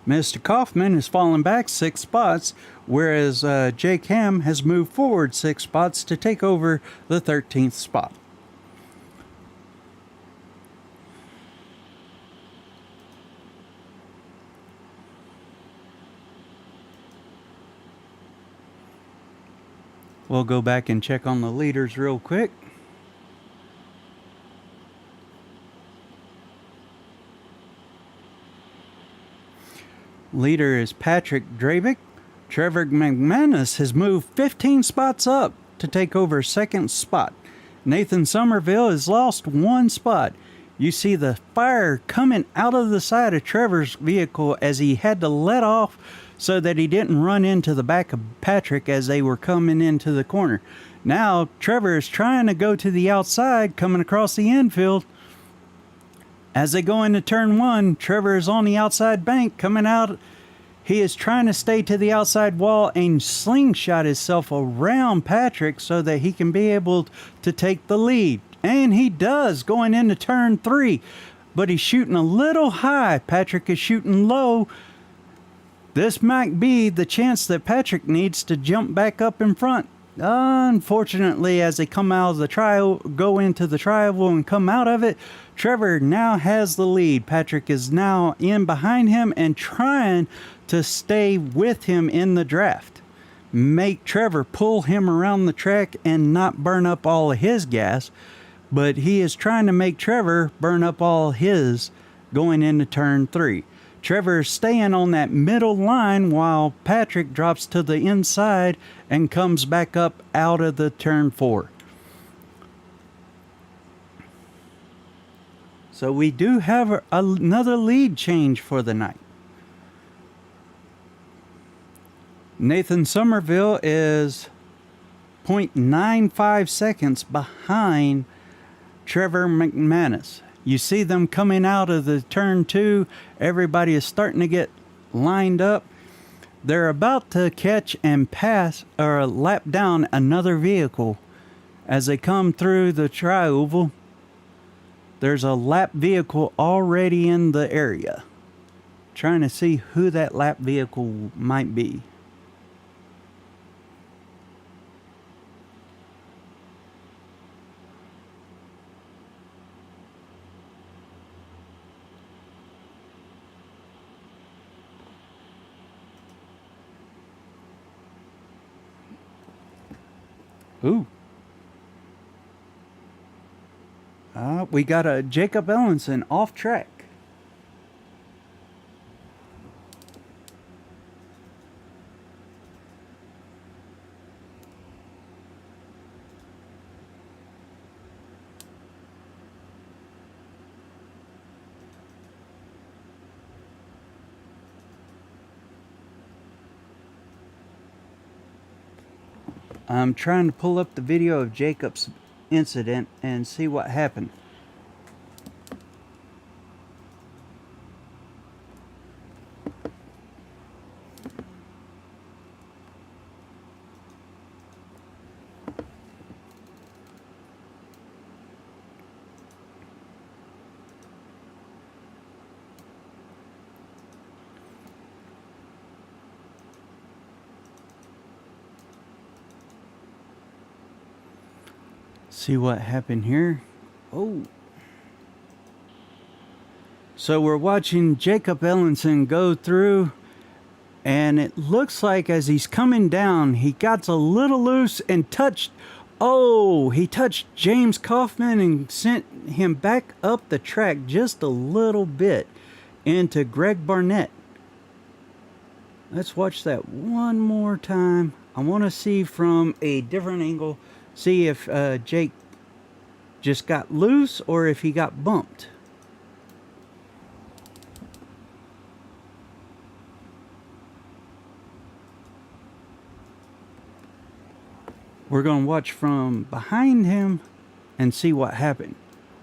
Mr. Kaufman has fallen back 6 spots, whereas Jake Hamm has moved forward 6 spots to take over the 13th spot. We'll go back and check on the leaders real quick. Leader is Patrick Drabic. Trevor McManus has moved 15 spots up to take over second spot. Nathan Somerville has lost 1 spot. You see the fire coming out of the side of Trevor's vehicle as he had to let off so that he didn't run into the back of Patrick as they were coming into the corner. Now Trevor is trying to go to the outside, coming across the infield. As they go into turn 1, Trevor is on the outside bank coming out. He is trying to stay to the outside wall and slingshot himself around Patrick so that he can be able to take the lead. And he does going into turn 3. But he's shooting a little high. Patrick is shooting low. This might be the chance that Patrick needs to jump back up in front. Unfortunately, as they come out of the trial, go into the trial and come out of it, Trevor now has the lead. Patrick is now in behind him and trying to stay with him in the draft. Make Trevor pull him around the track and not burn up all of his gas. But he is trying to make Trevor burn up all his going into turn 3. Trevor is staying on that middle line while Patrick drops to the inside and comes back up out of the turn 4. So we do have another lead change for the night. Nathan Somerville is 0.95 seconds behind Trevor McManus. You see them coming out of the turn 2. Everybody is starting to get lined up. They're about to catch and pass or lap down another vehicle. As they come through the tri-oval, there's a lap vehicle already in the area. Trying to see who that lap vehicle might be. Ooh. We got a Jacob Ellenson off track. I'm trying to pull up the video of Jacob's incident and see what happened. See what happened here. Oh. So we're watching Jacob Ellenson go through, and it looks like as he's coming down, he got a little loose and touched. Oh, he touched James Kaufman and sent him back up the track just a little bit into Greg Barnett. Let's watch that one more time. I want to see from a different angle. See if Jake just got loose or if he got bumped. We're going to watch from behind him and see what happened.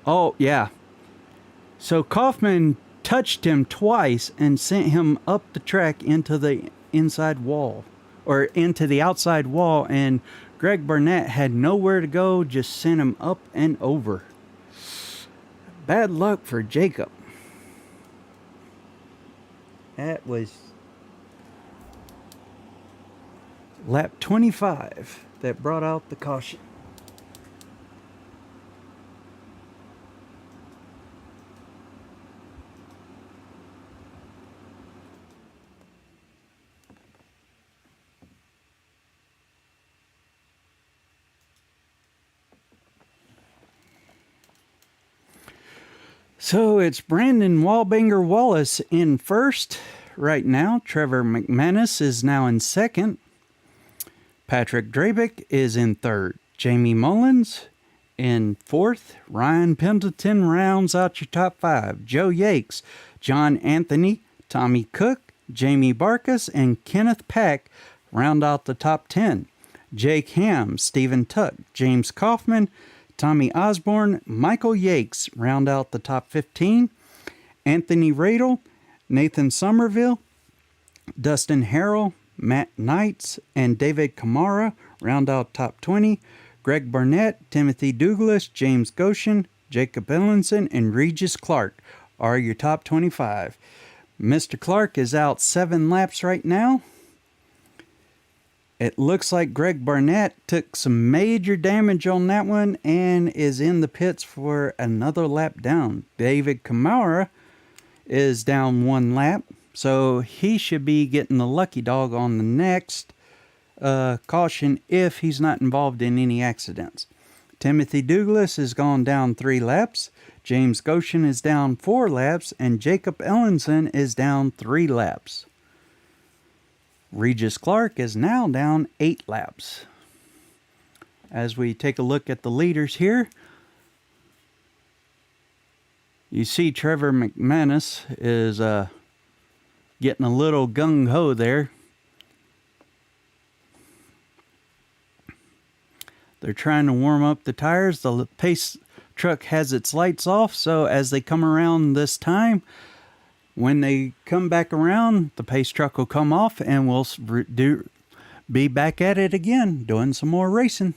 Oh, yeah. So Kaufman touched him twice and sent him up the track into the inside wall, or into the outside wall, and Greg Barnett had nowhere to go, just sent him up and over. Bad luck for Jacob. That was lap 25 that brought out the caution. So it's Brandon Wallbanger Wallace in first right now. Trevor McManus is now in second. Patrick Drabic is in third. Jamie Mullins in fourth. Ryan Pendleton rounds out your top five. Joe Yates, John Anthony, Tommy Cook, Jamie Barkas, and Kenneth Pack round out the top 10. Jake Hamm, Stephen Tuck, James Kaufman, Tommy Osborne, Michael Yates round out the top 15. Anthony Radle, Nathan Somerville, Dustin Harrell, Matt Knights, and David Kamara round out top 20. Greg Barnett, Timothy Douglas, James Goshen, Jacob Ellenson, and Regis Clark are your top 25. Mr. Clark is out 7 laps right now. It looks like Greg Barnett took some major damage on that one and is in the pits for another lap down. David Kamara is down 1 lap, so he should be getting the lucky dog on the next caution if he's not involved in any accidents. Timothy Douglas has gone down 3 laps. James Goshen is down 4 laps, and Jacob Ellenson is down 3 laps. Regis Clark is now down 8 laps. As we take a look at the leaders here, you see Trevor McManus is getting a little gung-ho there. They're trying to warm up the tires. The pace truck has its lights off, so as they come around this time, when they come back around, the pace truck will come off and we'll be back at it again, doing some more racing.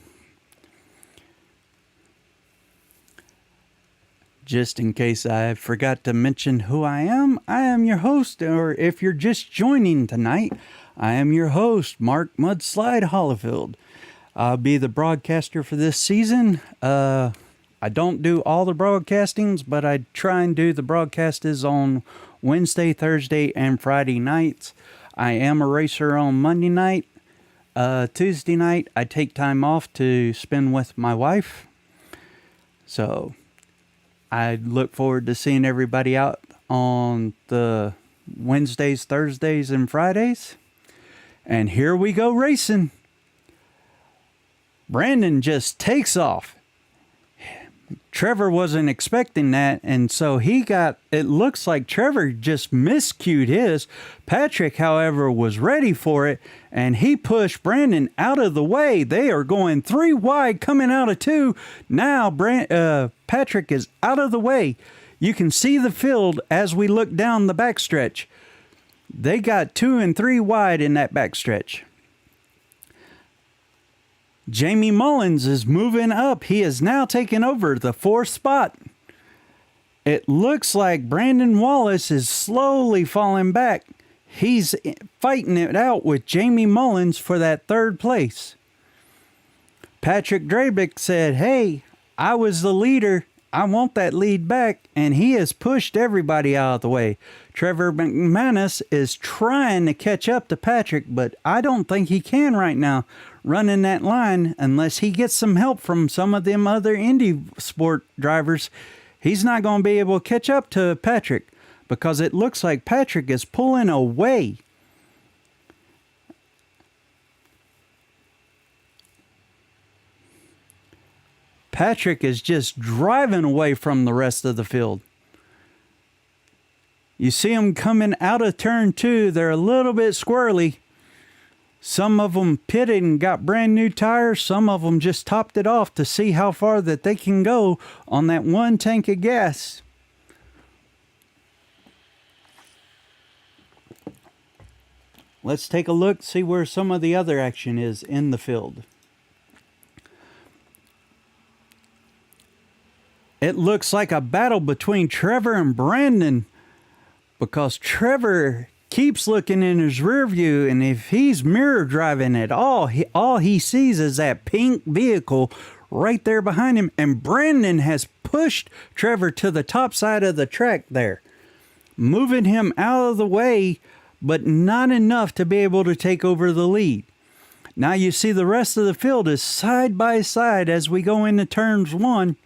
Just in case I forgot to mention who I am your host, or if you're just joining tonight, I am your host, Mark Mudslide Hollifield. I'll be the broadcaster for this season. I don't do all the broadcastings, but I try and do the broadcasts on Wednesday, Thursday, and Friday nights. I am a racer on Monday night. Tuesday night, I take time off to spend with my wife. So I look forward to seeing everybody out on the Wednesdays, Thursdays, and Fridays. And here we go racing. Brandon just takes off. Trevor wasn't expecting that, and so it looks like Trevor just miscued his. Patrick, however, was ready for it, and he pushed Brandon out of the way. They are going 3 wide, coming out of 2. Now Patrick is out of the way. You can see the field as we look down the backstretch. They got 2 and 3 wide in that backstretch. Jamie Mullins is moving up. He is now taking over the 4th spot. It looks like Brandon Wallace is slowly falling back. He's fighting it out with Jamie Mullins for that 3rd place. Patrick Drabic said, hey, I was the leader. I want that lead back. And he has pushed everybody out of the way. Trevor McManus is trying to catch up to Patrick, but I don't think he can right now running that line unless he gets some help from some of them other Indy sport drivers. He's not going to be able to catch up to Patrick because it looks like Patrick is pulling away. Patrick is just driving away from the rest of the field. You see them coming out of turn 2. They're a little bit squirrely. Some of them pitted and got brand new tires. Some of them just topped it off to see how far that they can go on that 1 tank of gas. Let's take a look, see where some of the other action is in the field. It looks like a battle between Trevor and Brandon, because Trevor keeps looking in his rear view, and if he's mirror driving at all he sees is that pink vehicle right there behind him, and Brandon has pushed Trevor to the top side of the track there, moving him out of the way, but not enough to be able to take over the lead. Now you see the rest of the field is side by side as we go into turns 1.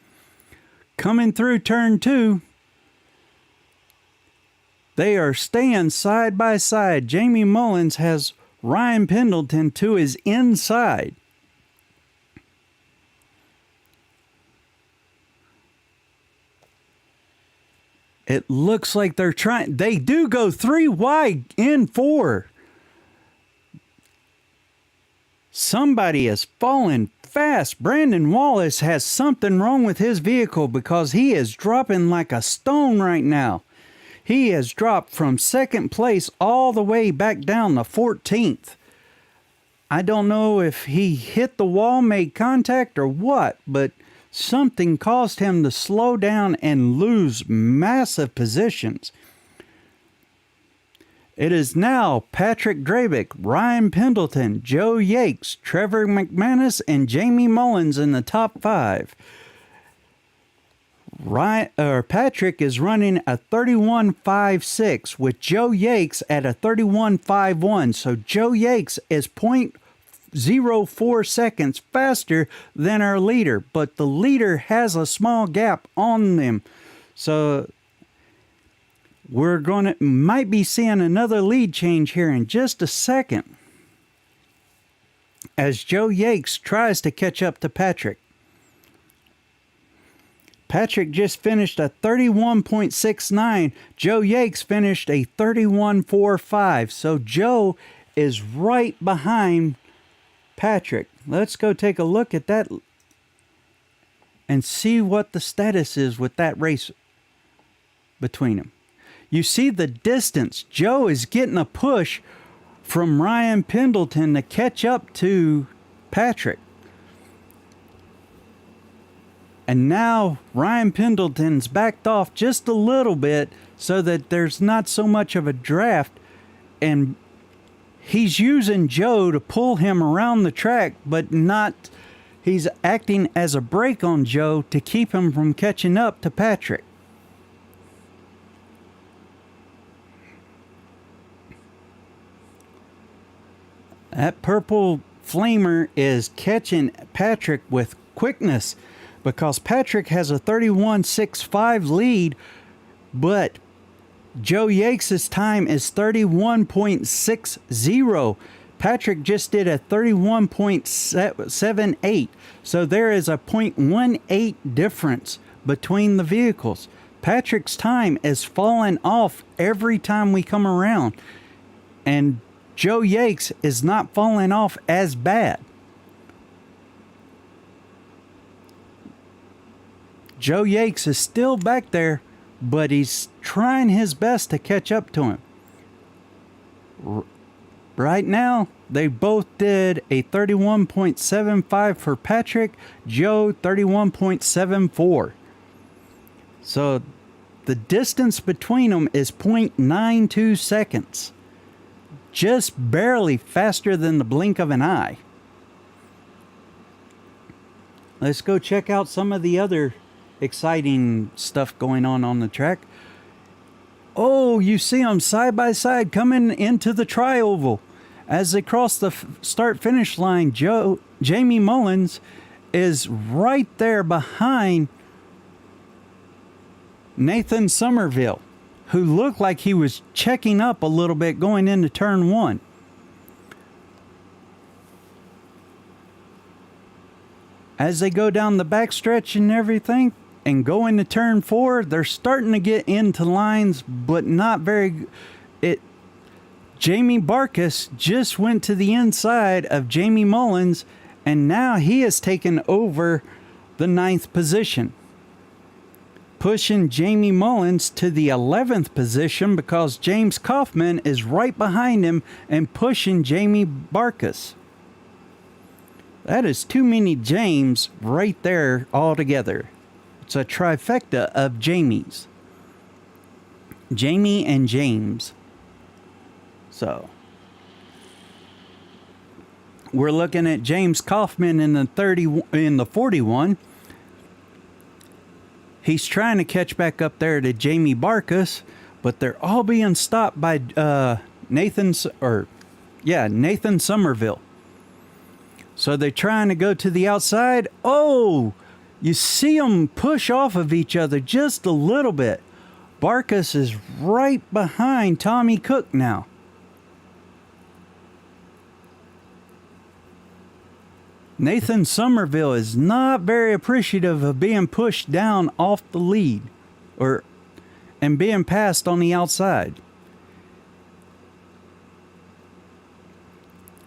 Coming through turn 2, they are staying side by side. Jamie Mullins has Ryan Pendleton to his inside. It looks like they do go 3 wide in 4. Somebody is falling fast. Brandon Wallace has something wrong with his vehicle because he is dropping like a stone right now. He has dropped from 2nd place all the way back down to 14th. I don't know if he hit the wall, made contact, or what, but something caused him to slow down and lose massive positions. It is now Patrick Drabic, Ryan Pendleton, Joe Yates, Trevor McManus, and Jamie Mullins in the top 5. Patrick is running a 31.56 with Joe Yates at a 31.51. So Joe Yates is 0.04 seconds faster than our leader, but the leader has a small gap on them. So we're might be seeing another lead change here in just a second as Joe Yates tries to catch up to Patrick. Patrick just finished a 31.69. Joe Yates finished a 31.45. So Joe is right behind Patrick. Let's go take a look at that and see what the status is with that race between them. You see the distance. Joe is getting a push from Ryan Pendleton to catch up to Patrick. And now Ryan Pendleton's backed off just a little bit so that there's not so much of a draft. And he's using Joe to pull him around the track, but he's acting as a brake on Joe to keep him from catching up to Patrick. That purple flamer is catching Patrick with quickness because Patrick has a 31.65 lead, but Joe Yates' time is 31.60. Patrick just did a 31.78. So there is a 0.18 difference between the vehicles. Patrick's time is falling off every time we come around. And Joe Yates is not falling off as bad. Joe Yates is still back there, but he's trying his best to catch up to him. Right now, they both did a 31.75 for Patrick, Joe 31.74. So the distance between them is 0.92 seconds. Just barely faster than the blink of an eye. Let's go check out some of the other exciting stuff going on the track. Oh, you see them side by side coming into the tri-oval. As they cross the start-finish line, Jamie Mullins is right there behind Nathan Somerville, who looked like he was checking up a little bit going into turn 1. As they go down the backstretch and everything and go into turn 4, they're starting to get into lines, but not very. Jamie Barkus just went to the inside of Jamie Mullins, and now he has taken over the 9th position, pushing Jamie Mullins to the 11th position because James Kaufman is right behind him and pushing Jamie Barkus. That is too many James right there all together. It's a trifecta of Jamies. Jamie and James. So we're looking at James Kaufman in the 41. He's trying to catch back up there to Jamie Barkus, but they're all being stopped by Nathan Somerville. So they're trying to go to the outside. Oh, you see them push off of each other just a little bit. Barkus is right behind Tommy Cook now. Nathan Somerville is not very appreciative of being pushed down off the lead and being passed on the outside.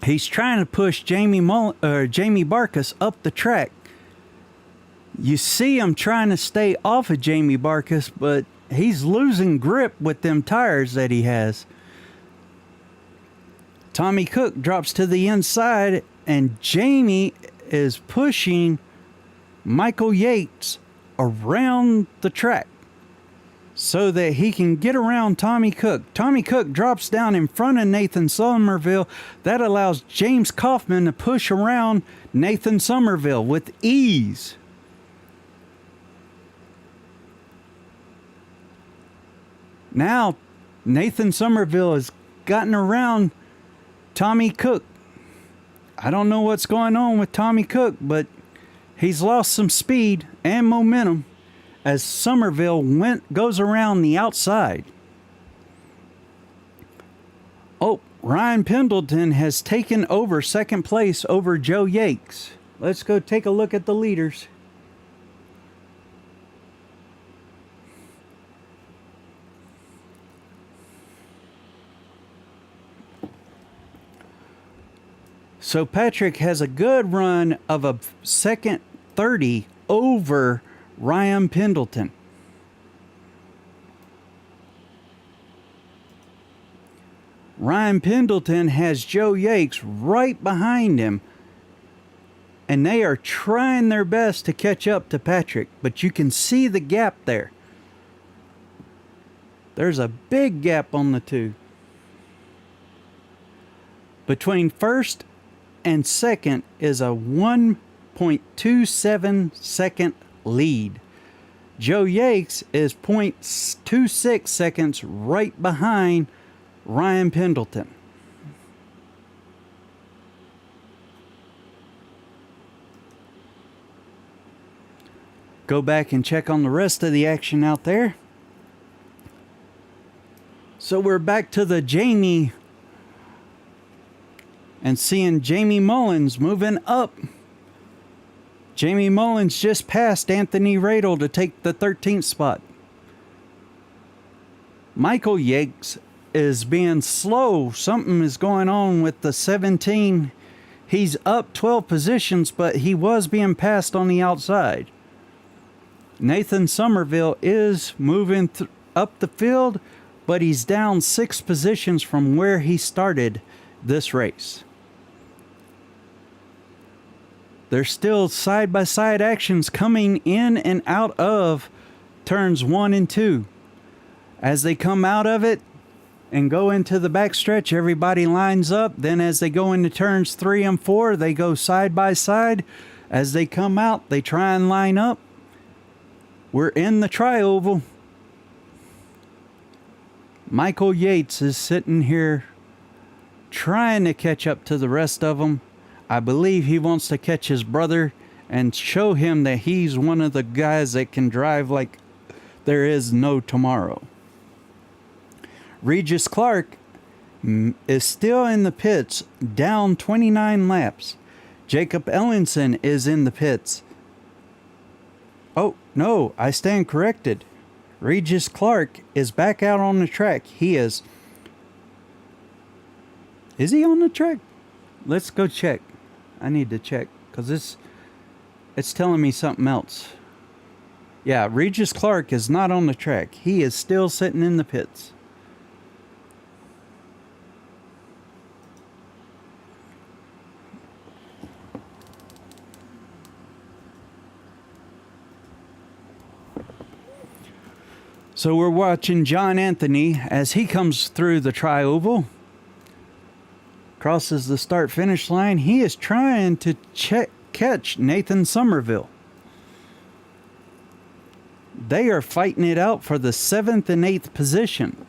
He's trying to push Jamie Barkus up the track. You see him trying to stay off of Jamie Barkus, but he's losing grip with them tires that he has. Tommy Cook drops to the inside, and Jamie is pushing Michael Yates around the track so that he can get around Tommy Cook. Tommy Cook drops down in front of Nathan Somerville. That allows James Kaufman to push around Nathan Somerville with ease. Now, Nathan Somerville has gotten around Tommy Cook. I don't know what's going on with Tommy Cook, but he's lost some speed and momentum as Somerville goes around the outside. Oh, Ryan Pendleton has taken over second place over Joe Yates. Let's go take a look at the leaders. So Patrick has a good run of a second 30 over Ryan Pendleton. Ryan Pendleton has Joe Yates right behind him, and they are trying their best to catch up to Patrick, but you can see the gap there. There's a big gap on the two. Between first and second is a 1.27 second lead. Joe Yates is 0.26 seconds right behind Ryan Pendleton. Go back and check on the rest of the action out there. So we're back to the Jamie and seeing Jamie Mullins moving up. Jamie Mullins just passed Anthony Radle to take the 13th spot. Michael Yates is being slow. Something is going on with the 17. He's up 12 positions, but he was being passed on the outside. Nathan Somerville is moving up the field, but he's down 6 positions from where he started this race. There's still side-by-side actions coming in and out of turns 1 and 2. As they come out of it and go into the backstretch, everybody lines up. Then as they go into turns 3 and 4, they go side by side. As they come out, they try and line up. We're in the tri-oval. Michael Yates is sitting here trying to catch up to the rest of them. I believe he wants to catch his brother and show him that he's one of the guys that can drive like there is no tomorrow. Regis Clark is still in the pits, down 29 laps. Jacob Ellenson is in the pits. Oh, no, I stand corrected. Regis Clark is back out on the track. He is. Is he on the track? Let's go check. I need to check because it's telling me something else. Yeah, Regis Clark is not on the track. He is still sitting in the pits. So we're watching John Anthony as he comes through the tri-oval. Crosses the start-finish line. He is trying to catch Nathan Somerville. They are fighting it out for the 7th and 8th position.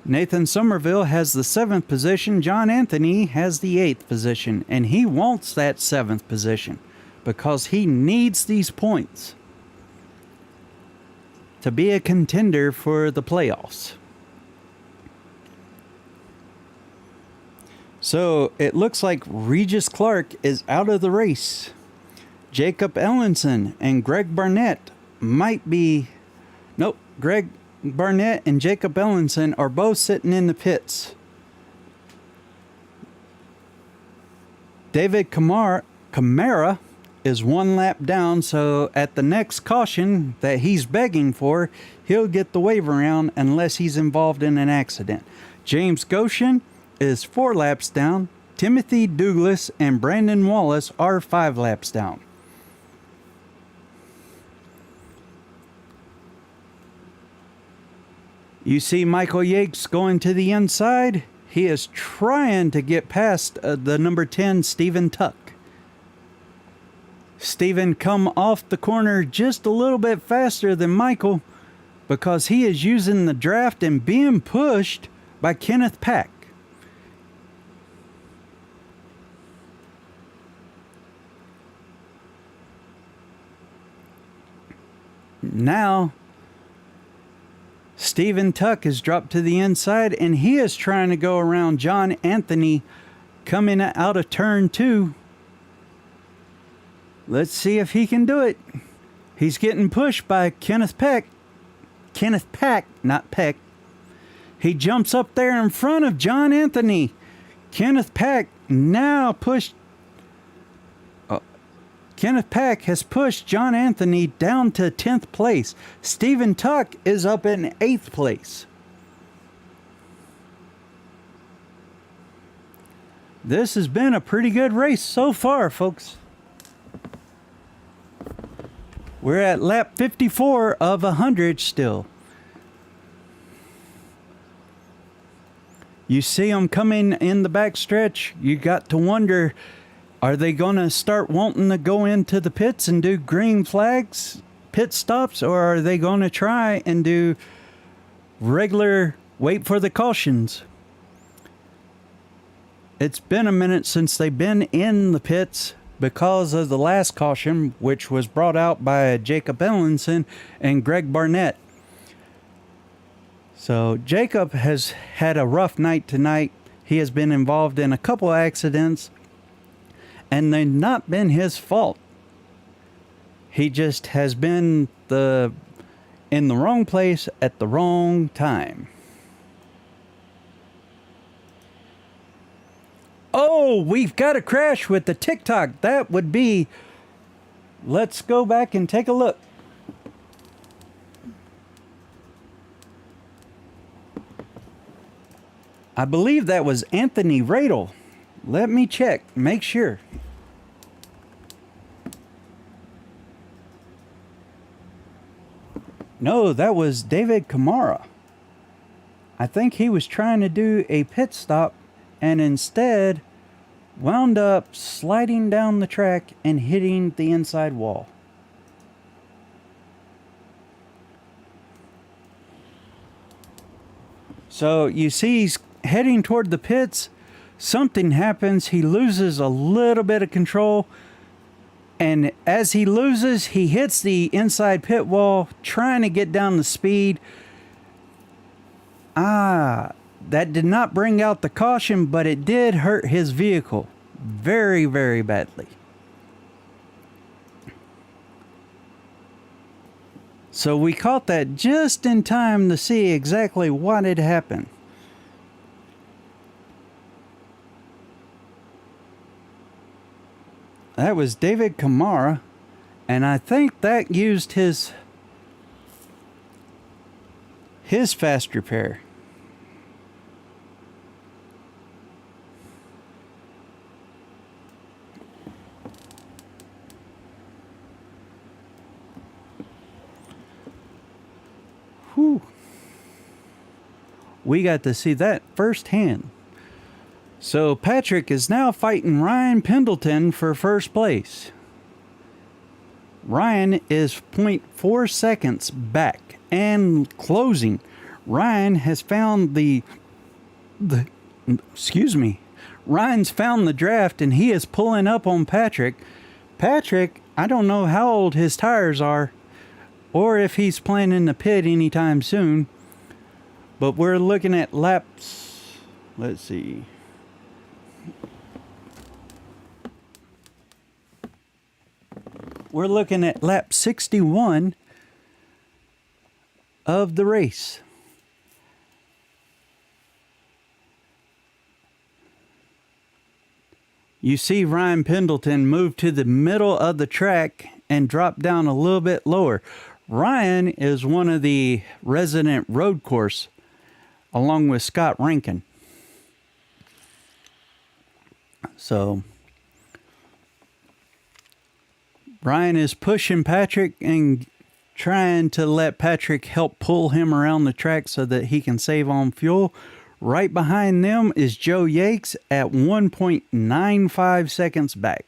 Nathan Somerville has the 7th position. John Anthony has the 8th position. And he wants that 7th position because he needs these points to be a contender for the playoffs. So it looks like Regis Clark is out of the race. Jacob Ellenson and Greg Barnett might be... Nope, Greg Barnett and Jacob Ellenson are both sitting in the pits. David Camara is 1 lap down, so at the next caution that he's begging for, he'll get the wave around unless he's involved in an accident. James Goshen is 4 laps down. Timothy Douglas and Brandon Wallace are 5 laps down. You see Michael Yates going to the inside. He is trying to get past the number 10, Stephen Tuck. Stephen come off the corner just a little bit faster than Michael because he is using the draft and being pushed by Kenneth Pack. Now, Stephen Tuck is dropped to the inside and he is trying to go around John Anthony coming out of turn 2. Let's see if he can do it. He's getting pushed by Kenneth Pack. Kenneth Pack, not Peck. He jumps up there in front of John Anthony. Kenneth Pack now pushed... Kenneth Pack has pushed John Anthony down to 10th place. Stephen Tuck is up in 8th place. This has been a pretty good race so far, folks. We're at lap 54 of 100 still. You see them coming in the backstretch. You got to wonder, are they going to start wanting to go into the pits and do green flags, pit stops, or are they going to try and do regular wait for the cautions? It's been a minute since they've been in the pits because of the last caution, which was brought out by Jacob Ellenson and Greg Barnett. So Jacob has had a rough night tonight. He has been involved in a couple accidents, and they've not been his fault. He just has been in the wrong place at the wrong time. Oh, we've got a crash with the TikTok. That would be... Let's go back and take a look. I believe that was Anthony Radle. Let me check, make sure. No, that was David Kamara. I think he was trying to do a pit stop and instead wound up sliding down the track and hitting the inside wall. So you see he's heading toward the pits. Something happens. He loses a little bit of control. And as he loses, he hits the inside pit wall, trying to get down the speed. That did not bring out the caution, but it did hurt his vehicle very, very badly. So we caught that just in time to see exactly what had happened. That was David Kamara, and I think that used his fast repair. Whew. We got to see that firsthand. So Patrick is now fighting Ryan Pendleton for first place. Ryan is 0.4 seconds back and closing. Ryan has found Ryan's found the draft and he is pulling up on Patrick. Patrick, I don't know how old his tires are or if he's planning to pit anytime soon. But we're looking at laps. Let's see. We're looking at lap 61 of the race. You see Ryan Pendleton move to the middle of the track and drop down a little bit lower. Ryan is one of the resident road course along with Scott Rankin. So Ryan is pushing Patrick and trying to let Patrick help pull him around the track so that he can save on fuel. Right behind them is Joe Yates at 1.95 seconds back.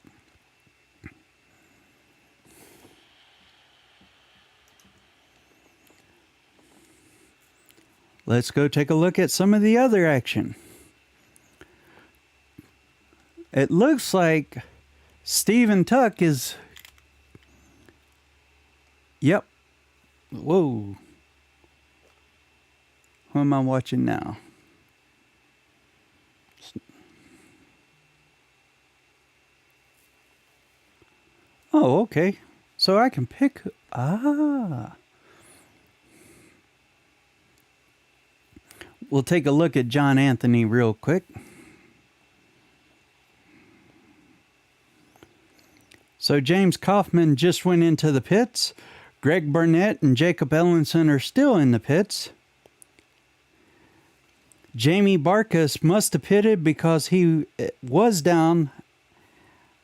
Let's go take a look at some of the other action. It looks like Stephen Tuck is... Yep. Whoa. Who am I watching now? Oh, okay. So I can pick... We'll take a look at John Anthony real quick. So James Kaufman just went into the pits. Greg Barnett and Jacob Ellenson are still in the pits. Jamie Barkas must have pitted because he was down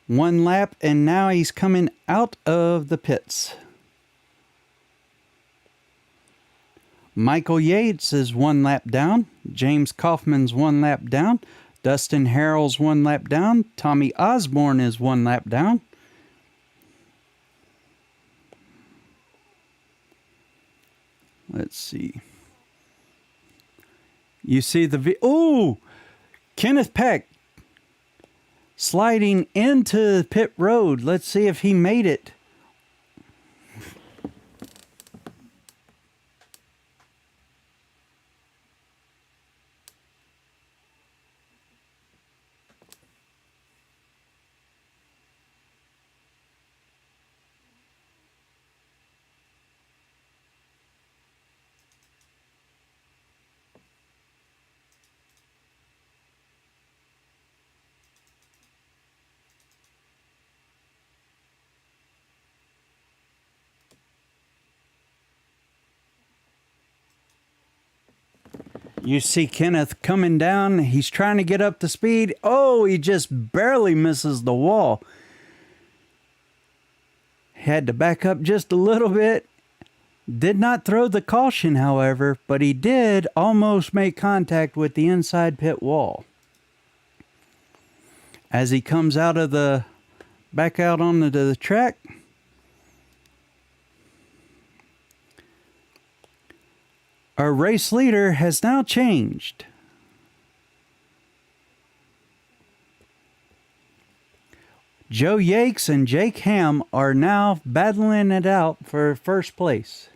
one lap and now he's coming out of the pits. Michael Yates is one lap down. James Kaufman's one lap down. Dustin Harrell's one lap down. Tommy Osborne is one lap down. Let's see. You see the... Kenneth Peck sliding into pit road. Let's see if he made it. You see Kenneth coming down. He's trying to get up to speed. Oh, he just barely misses the wall. Had to back up just a little bit. Did not throw the caution, however, but he did almost make contact with the inside pit wall. As he comes back out onto the track, our race leader has now changed. Joe Yates and Jake Hamm are now battling it out for first place.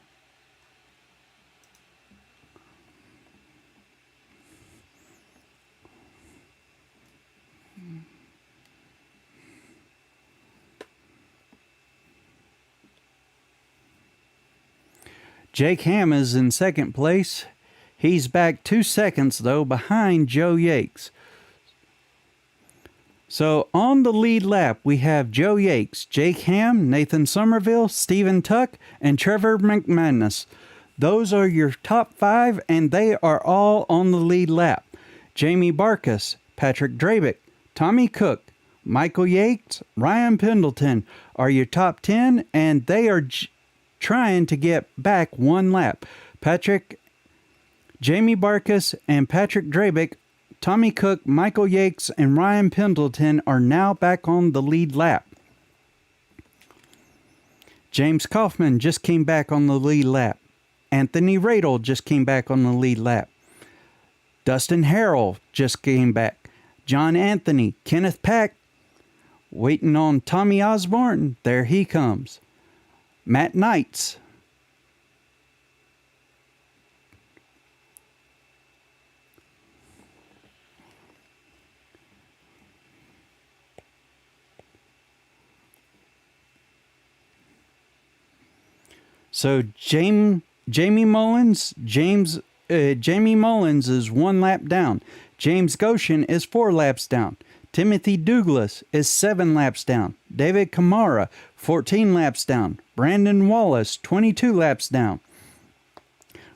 Jake Hamm is in second place. He's back 2 seconds, though, behind Joe Yates. So on the lead lap, we have Joe Yates, Jake Hamm, Nathan Somerville, Stephen Tuck, and Trevor McManus. Those are your top 5, and they are all on the lead lap. Jamie Barkus, Patrick Drabic, Tommy Cook, Michael Yates, Ryan Pendleton are your top 10, and they are trying to get back 1 lap. Jamie Barkus and Patrick Drabic, Tommy Cook, Michael Yates, and Ryan Pendleton are now back on the lead lap. James Kaufman just came back on the lead lap. Anthony Radle just came back on the lead lap. Dustin Harrell just came back. John Anthony, Kenneth Pack, waiting on Tommy Osborne. There he comes. Matt Knights. So Jamie Mullins is 1 lap down. James Goshen is 4 laps down. Timothy Douglas is 7 laps down. David Kamara, 14 laps down. Brandon Wallace, 22 laps down.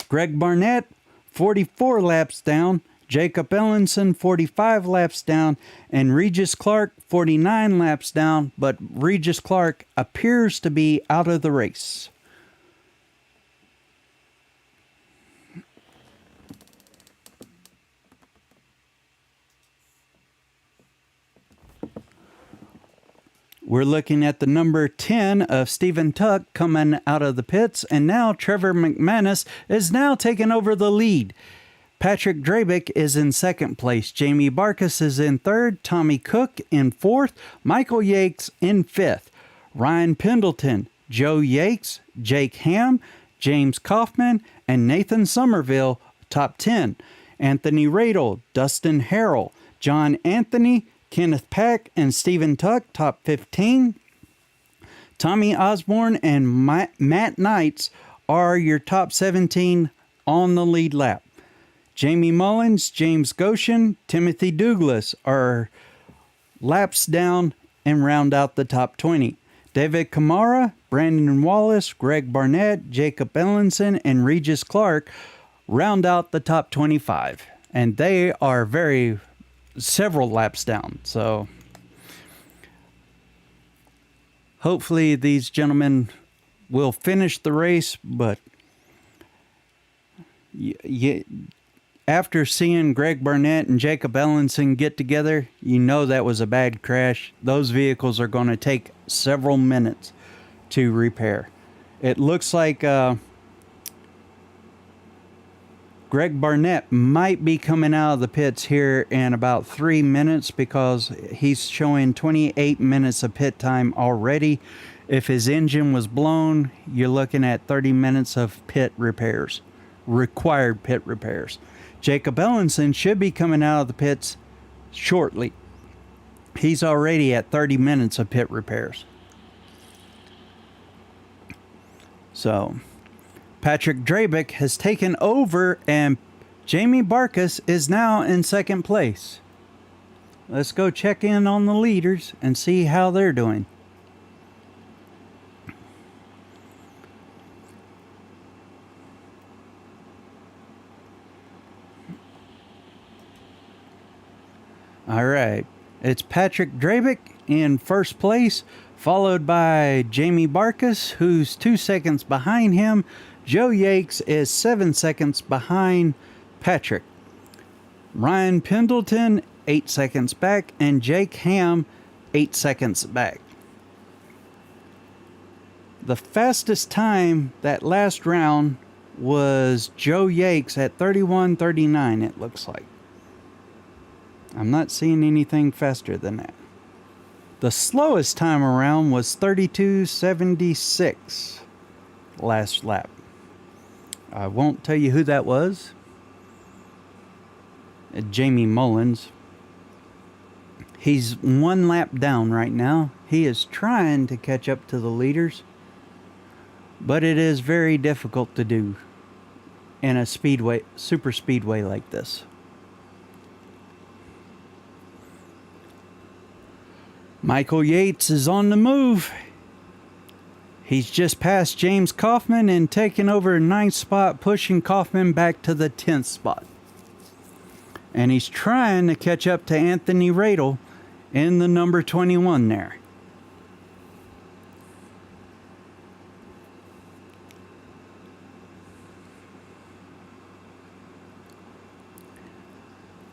Greg Barnett, 44 laps down. Jacob Ellenson, 45 laps down. And Regis Clark, 49 laps down. But Regis Clark appears to be out of the race. We're looking at the number 10 of Stephen Tuck coming out of the pits, and now Trevor McManus is now taking over the lead. Patrick Drabic is in second place. Jamie Barkus is in third. Tommy Cook in fourth. Michael Yates in fifth. Ryan Pendleton, Joe Yates, Jake Hamm, James Kaufman, and Nathan Somerville, top 10. Anthony Radle, Dustin Harrell, John Anthony, Kenneth Pack, and Stephen Tuck, top 15. Tommy Osborne and Matt Knights are your top 17 on the lead lap. Jamie Mullins, James Goshen, Timothy Douglas are laps down and round out the top 20. David Kamara, Brandon Wallace, Greg Barnett, Jacob Ellenson, and Regis Clark round out the top 25. And they are several laps down. So hopefully these gentlemen will finish the race, but after seeing Greg Barnett and Jacob Ellenson get together, you know that was a bad crash. Those vehicles are going to take several minutes to repair. It looks like Greg Barnett might be coming out of the pits here in about 3 minutes because he's showing 28 minutes of pit time already. If his engine was blown, you're looking at 30 minutes of pit repairs, required pit repairs. Jacob Ellenson should be coming out of the pits shortly. He's already at 30 minutes of pit repairs. So Patrick Drabic has taken over, and Jamie Barkus is now in second place. Let's go check in on the leaders and see how they're doing. It's Patrick Drabic in first place, followed by Jamie Barkus, who's 2 seconds behind him. Joe Yates is 7 seconds behind Patrick. Ryan Pendleton, 8 seconds back, and Jake Hamm, 8 seconds back. The fastest time that last round was Joe Yates at 31:39, it looks like. I'm not seeing anything faster than that. The slowest time around was 32:76 last lap. I won't tell you who that was. Jamie Mullins. He's 1 lap down right now. He is trying to catch up to the leaders, but it is very difficult to do in a super speedway like this. Michael Yates is on the move. He's just passed James Kaufman and taken over 9th spot, pushing Kaufman back to the 10th spot. And he's trying to catch up to Anthony Radle in the number 21 there.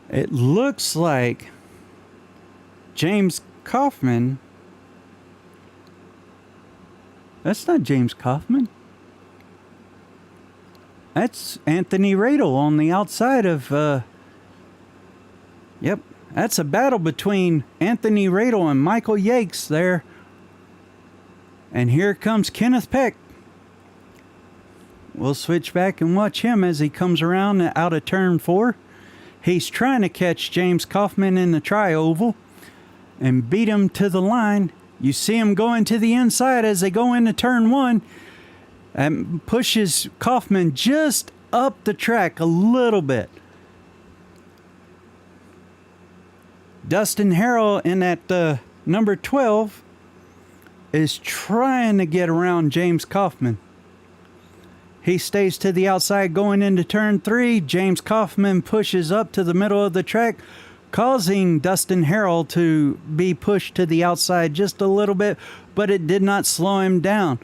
It looks like James Kaufman. That's not James Kaufman. That's Anthony Radle on the outside of... Yep, that's a battle between Anthony Radle and Michael Yates there. And here comes Kenneth Peck. We'll switch back and watch him as he comes around out of turn 4. He's trying to catch James Kaufman in the tri-oval and beat him to the line. You see him going to the inside as they go into turn 1 and pushes Kaufman just up the track a little bit. Dustin Harrell in that number 12 is trying to get around James Kaufman. He stays to the outside going into turn 3. James Kaufman pushes up to the middle of the track, causing Dustin Harrell to be pushed to the outside just a little bit, but it did not slow him down.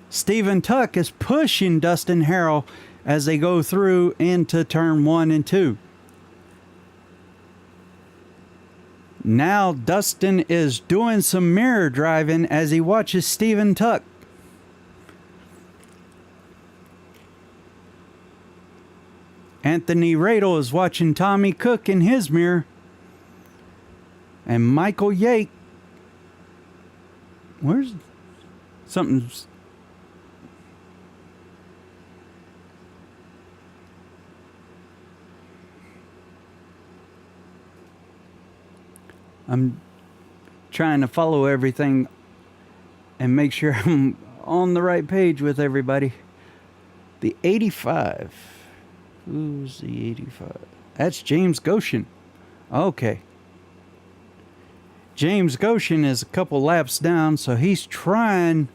Stephen Tuck is pushing Dustin Harrell as they go through into turn 1 and 2. Now Dustin is doing some mirror driving as he watches Stephen Tuck. Anthony Radle is watching Tommy Cook in his mirror. And Michael Yates. Where's something's... I'm trying to follow everything and make sure I'm on the right page with everybody. The 85. Who's the 85? That's James Goshen. Okay. James Goshen is a couple laps down, so he's trying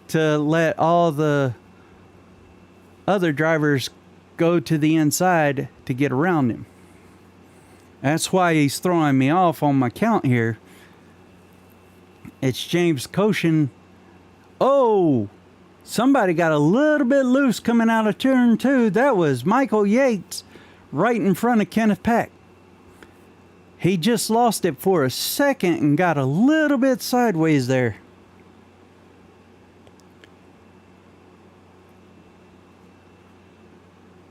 to let all the other drivers go to the inside to get around him. That's why he's throwing me off on my count here. It's James Goshen. Oh! Somebody got a little bit loose coming out of turn 2. That was Michael Yates right in front of Kenneth Peck. He just lost it for a second and got a little bit sideways there.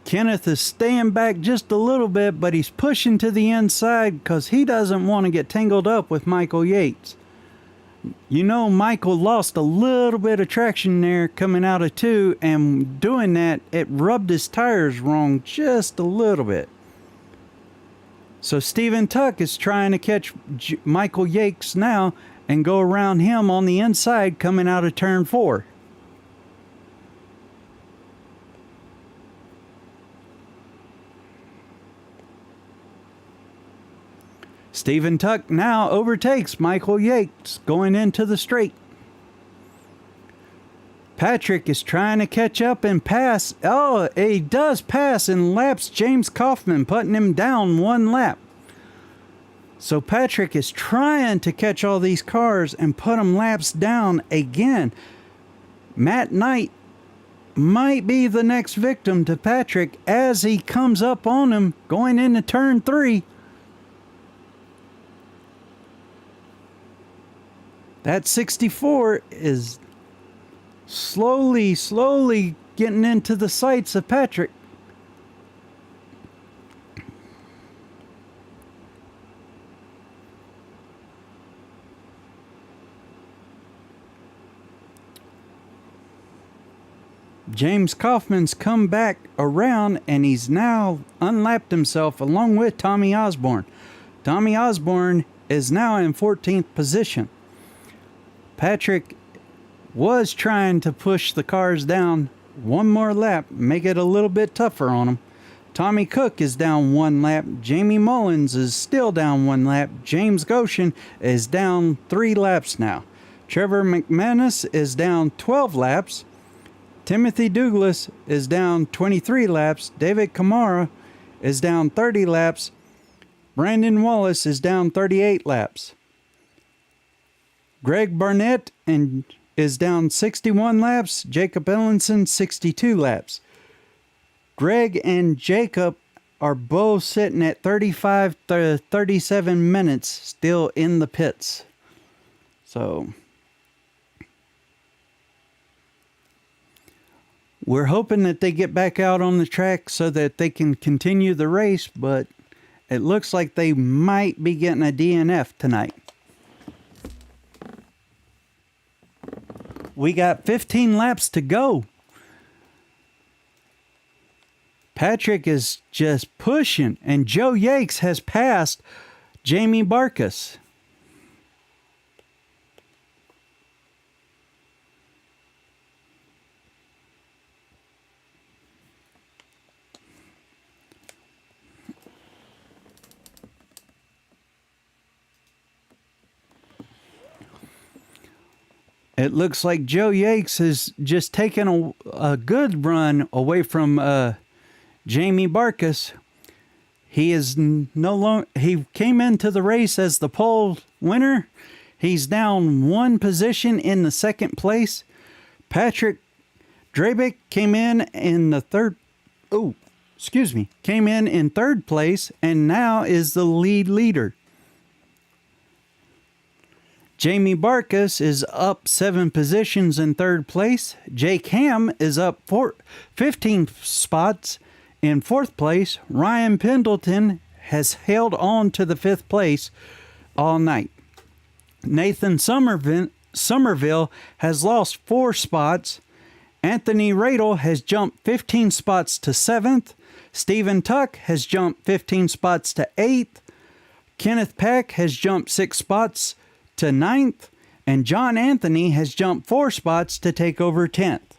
Kenneth is staying back just a little bit, but he's pushing to the inside because he doesn't want to get tangled up with Michael Yates. You know, Michael lost a little bit of traction there coming out of 2, and doing that, it rubbed his tires wrong just a little bit. So Stephen Tuck is trying to catch Michael Yates now and go around him on the inside coming out of turn 4. Stephen Tuck now overtakes Michael Yates going into the straight. Patrick is trying to catch up and pass. Oh, he does pass and laps James Kaufman, putting him down 1 lap. So Patrick is trying to catch all these cars and put them laps down again. Matt Knight might be the next victim to Patrick as he comes up on him going into turn 3. That 64 is slowly getting into the sights of Patrick. James Kaufman's come back around and he's now unlapped himself along with Tommy Osborne. Tommy Osborne is now in 14th position. Patrick was trying to push the cars down one more lap, make it a little bit tougher on him. Tommy Cook is down 1 lap. Jamie Mullins is still down 1 lap. James Goshen is down 3 laps now. Trevor McManus is down 12 laps. Timothy Douglas is down 23 laps. David Kamara is down 30 laps. Brandon Wallace is down 38 laps. Greg Barnett is down 61 laps. Jacob Ellenson 62 laps. Greg and Jacob are both sitting at 35 to 37 minutes still in the pits. So we're hoping that they get back out on the track so that they can continue the race, but it looks like they might be getting a DNF tonight. We got 15 laps to go. Patrick is just pushing, and Joe Yates has passed Jamie Barkus. It looks like Joe Yates has just taken a good run away from Jamie Barkus. He is no longer. He came into the race as the pole winner. He's down 1 position in the 2nd place. Patrick Drabic came in the third. Came in 3rd place and now is the leader. Jamie Barkus is up 7 positions in 3rd place. Jake Hamm is up 15 spots in 4th place. Ryan Pendleton has held on to the 5th place all night. Nathan Somerville has lost 4 spots. Anthony Radle has jumped 15 spots to 7th. Stephen Tuck has jumped 15 spots to 8th. Kenneth Peck has jumped 6 spots to 9th, and John Anthony has jumped 4 spots to take over 10th.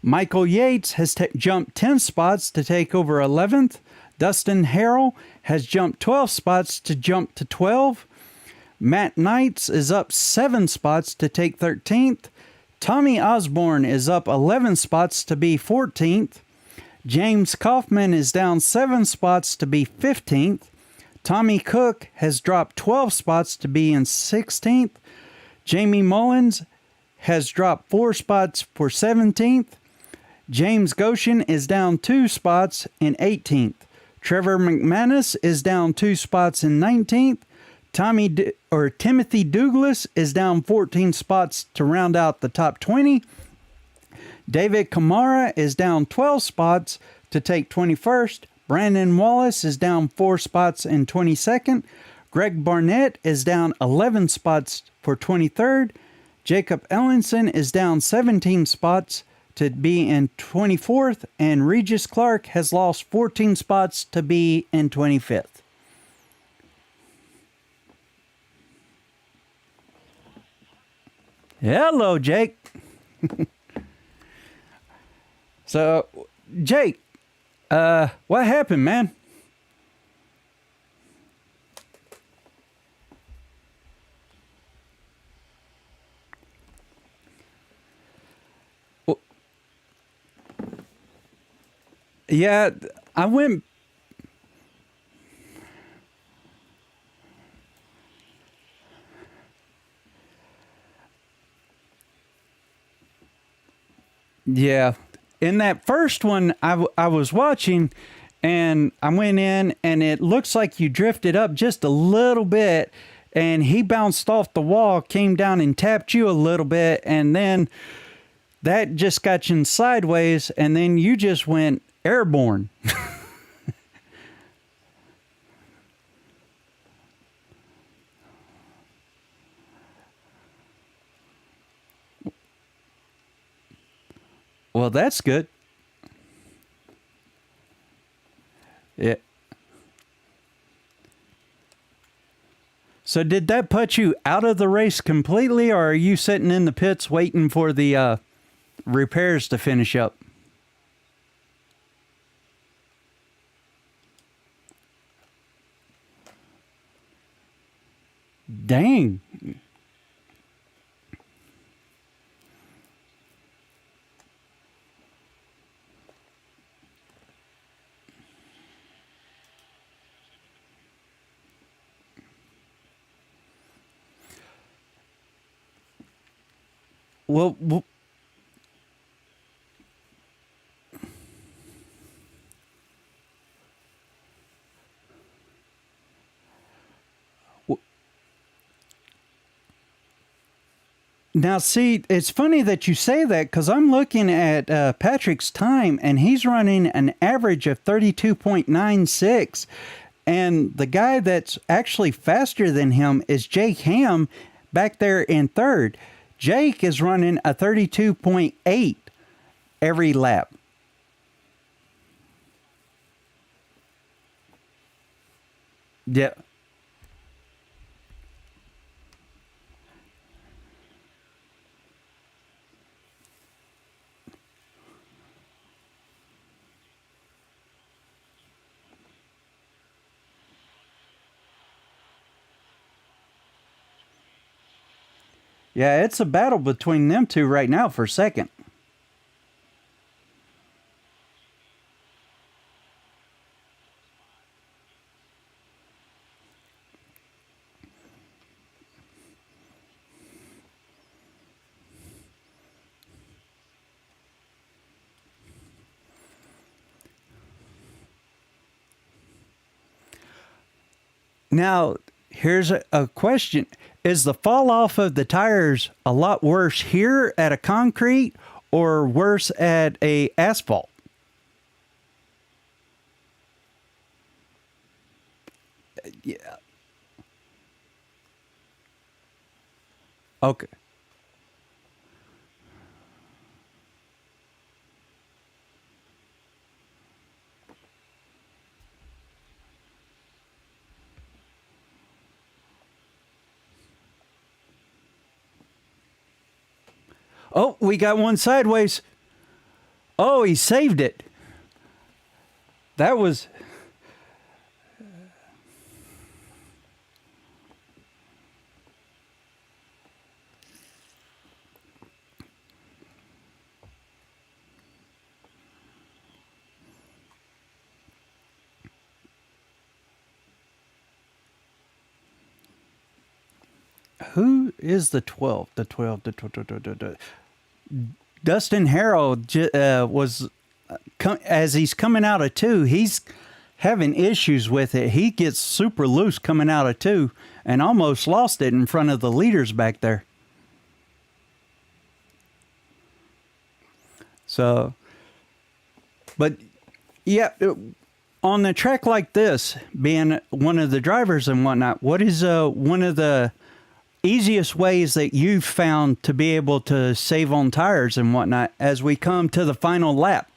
Michael Yates has jumped 10 spots to take over 11th. Dustin Harrell has jumped 12 spots to jump to 12. Matt Knights is up 7 spots to take 13th. Tommy Osborne is up 11 spots to be 14th. James Kaufman is down 7 spots to be 15th. Tommy Cook has dropped 12 spots to be in 16th. Jamie Mullins has dropped 4 spots for 17th. James Goshen is down 2 spots in 18th. Trevor McManus is down 2 spots in 19th. Timothy Douglas is down 14 spots to round out the top 20. David Kamara is down 12 spots to take 21st. Brandon Wallace is down 4 spots in 22nd. Greg Barnett is down 11 spots for 23rd. Jacob Ellenson is down 17 spots to be in 24th. And Regis Clark has lost 14 spots to be in 25th. Hello, Jake. So, Jake, what happened, man? Well, yeah, I went. Yeah. In that first one, I was watching, and I went in, and it looks like you drifted up just a little bit, and he bounced off the wall, came down and tapped you a little bit, and then that just got you sideways, and then you just went airborne. Well, that's good. Yeah. So did that put you out of the race completely, or are you sitting in the pits waiting for the repairs to finish up? Dang. Well, now, see, it's funny that you say that because I'm looking at Patrick's time, and he's running an average of 32.96. And the guy that's actually faster than him is Jake Hamm back there in third. Jake is running a 32.8 every lap. Yeah. Yeah, it's a battle between them two right now for second. Now, here's a question. Is the fall off of the tires a lot worse here at a concrete or worse at a asphalt? Yeah. Okay. Oh, we got one sideways. Oh, he saved it. That was... Who is the 12? The 12, the 12, Dustin Harrell was, as he's coming out of two, he's having issues with it. He gets super loose coming out of two and almost lost it in front of the leaders back there. So, but yeah, on a track like this, being one of the drivers and whatnot, what is one of the easiest ways that you've found to be able to save on tires and whatnot as we come to the final lap?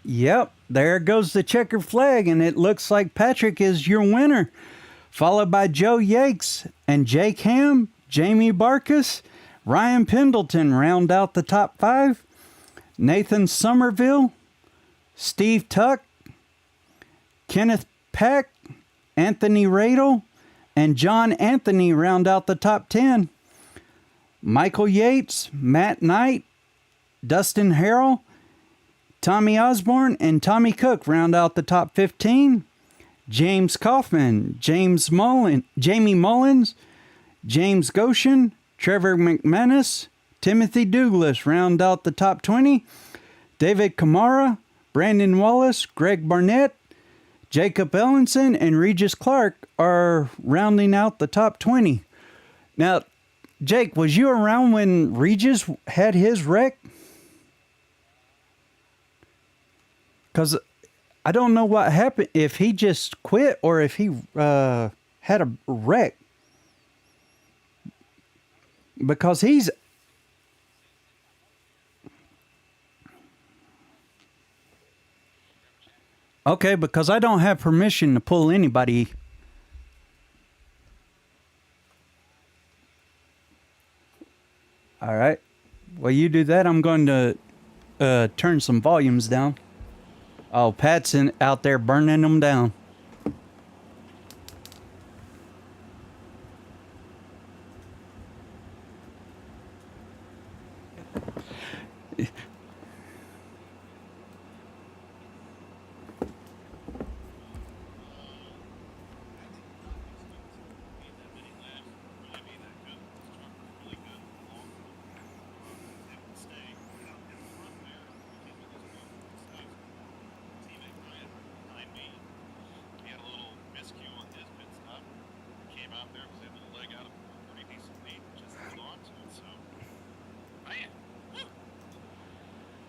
Yep, there goes the checkered flag, and it looks like Patrick is your winner, followed by Joe Yates and Jake Hamm, Jamie Barkus, Ryan Pendleton round out the top five, Nathan Somerville, Steve Tuck, Kenneth Peck, Anthony Radle, and John Anthony round out the top 10. Michael Yates, Matt Knight, Dustin Harrell, Tommy Osborne, and Tommy Cook round out the top 15. James Kaufman, Jamie Mullins, James Goshen, Trevor McManus, Timothy Douglas round out the top 20. David Kamara, Brandon Wallace, Greg Barnett, Jacob Ellenson, and Regis Clark are rounding out the top 20. Now, Jake, was you around when Regis had his wreck? Because I don't know what happened, if he just quit or if he had a wreck. Because he's... Okay, because I don't have permission to pull anybody. All right. Well, you do that. I'm going to turn some volumes down. Oh, Pat's out there burning them down.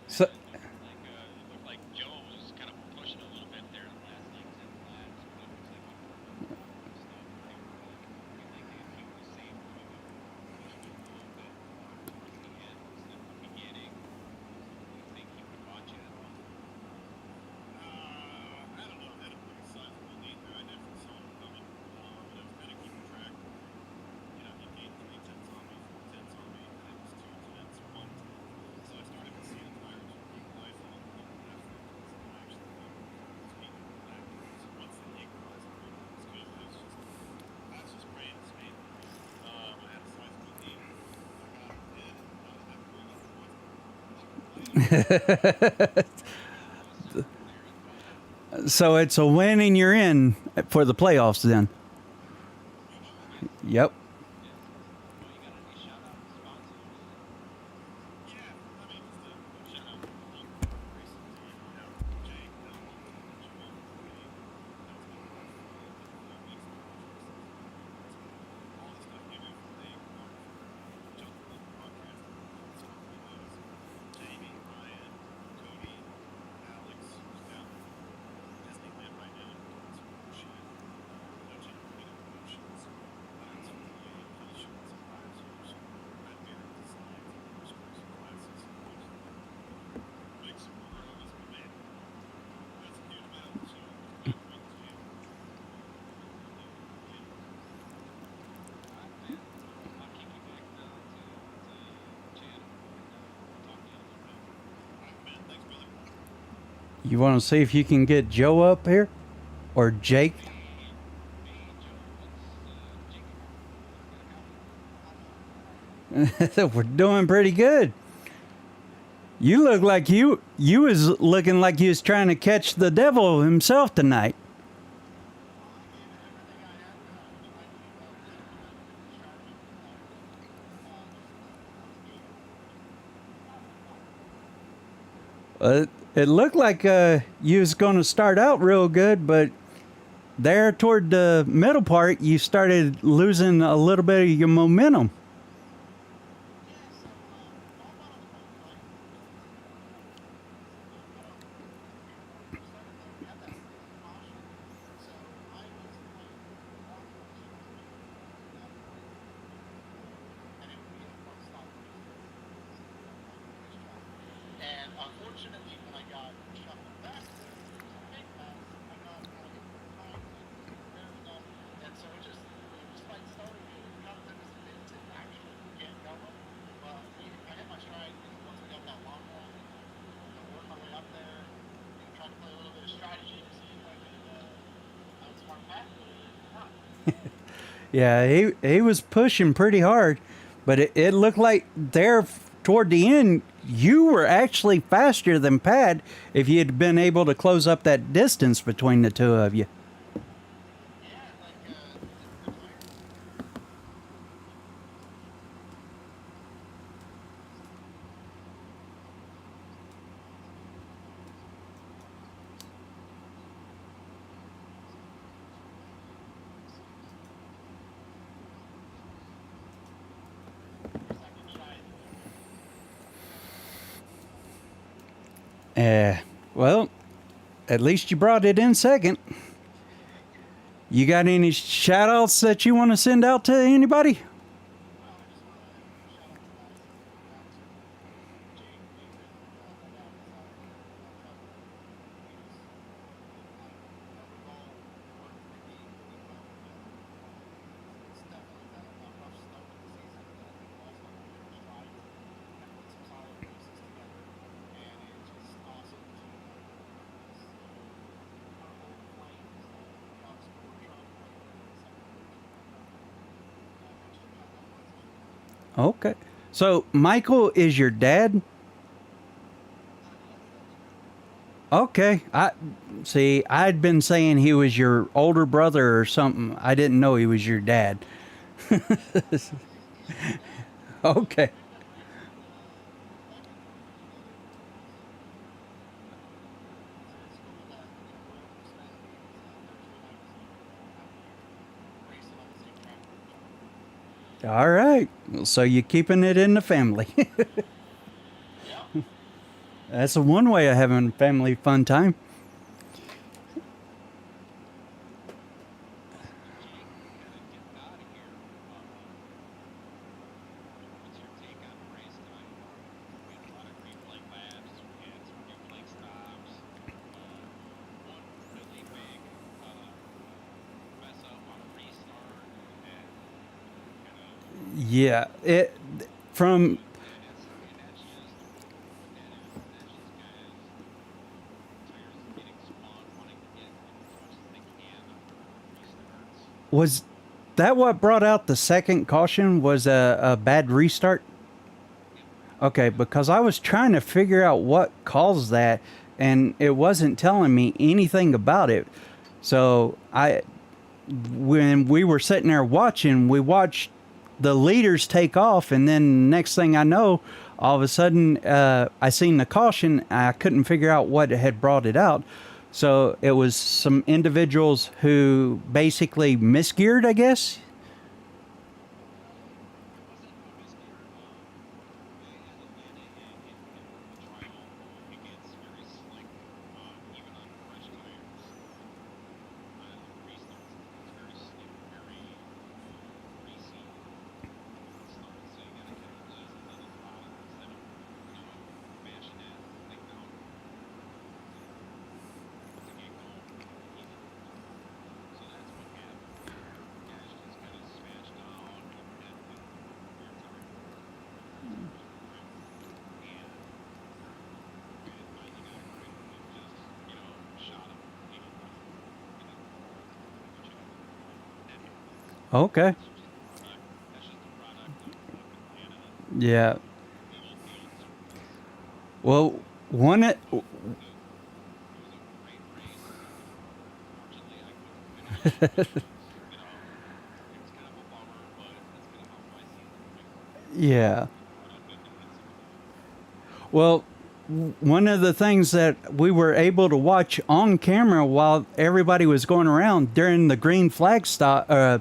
So, so it's a win and you're in for the playoffs then. Yep. You want to see if you can get Joe up here? Or Jake? We're doing pretty good. You look like you was looking like you was trying to catch the devil himself tonight. It looked like you was going to start out real good, but there toward the middle part, you started losing a little bit of your momentum. Yeah, he was pushing pretty hard, but it looked like there toward the end you were actually faster than Pat if you had been able to close up that distance between the two of you. Well, at least you brought it in second. You got any shout outs that you want to send out to anybody? Okay. So Michael is your dad? Okay. I see. I'd been saying he was your older brother or something. I didn't know he was your dad. Okay. All right. So you're keeping it in the family. That's one way of having family fun time. Yeah. It from was that what brought out the second caution was a bad restart? Okay, because I was trying to figure out what caused that and it wasn't telling me anything about it. So when we were sitting there watching, we watched the leaders take off, and then next thing I know, all of a sudden, I seen the caution. I couldn't figure out what had brought it out. So it was some individuals who basically misgeared, I guess. Okay. Yeah. Well, one it. Yeah. Well, one of the things that we were able to watch on camera while everybody was going around during the green flag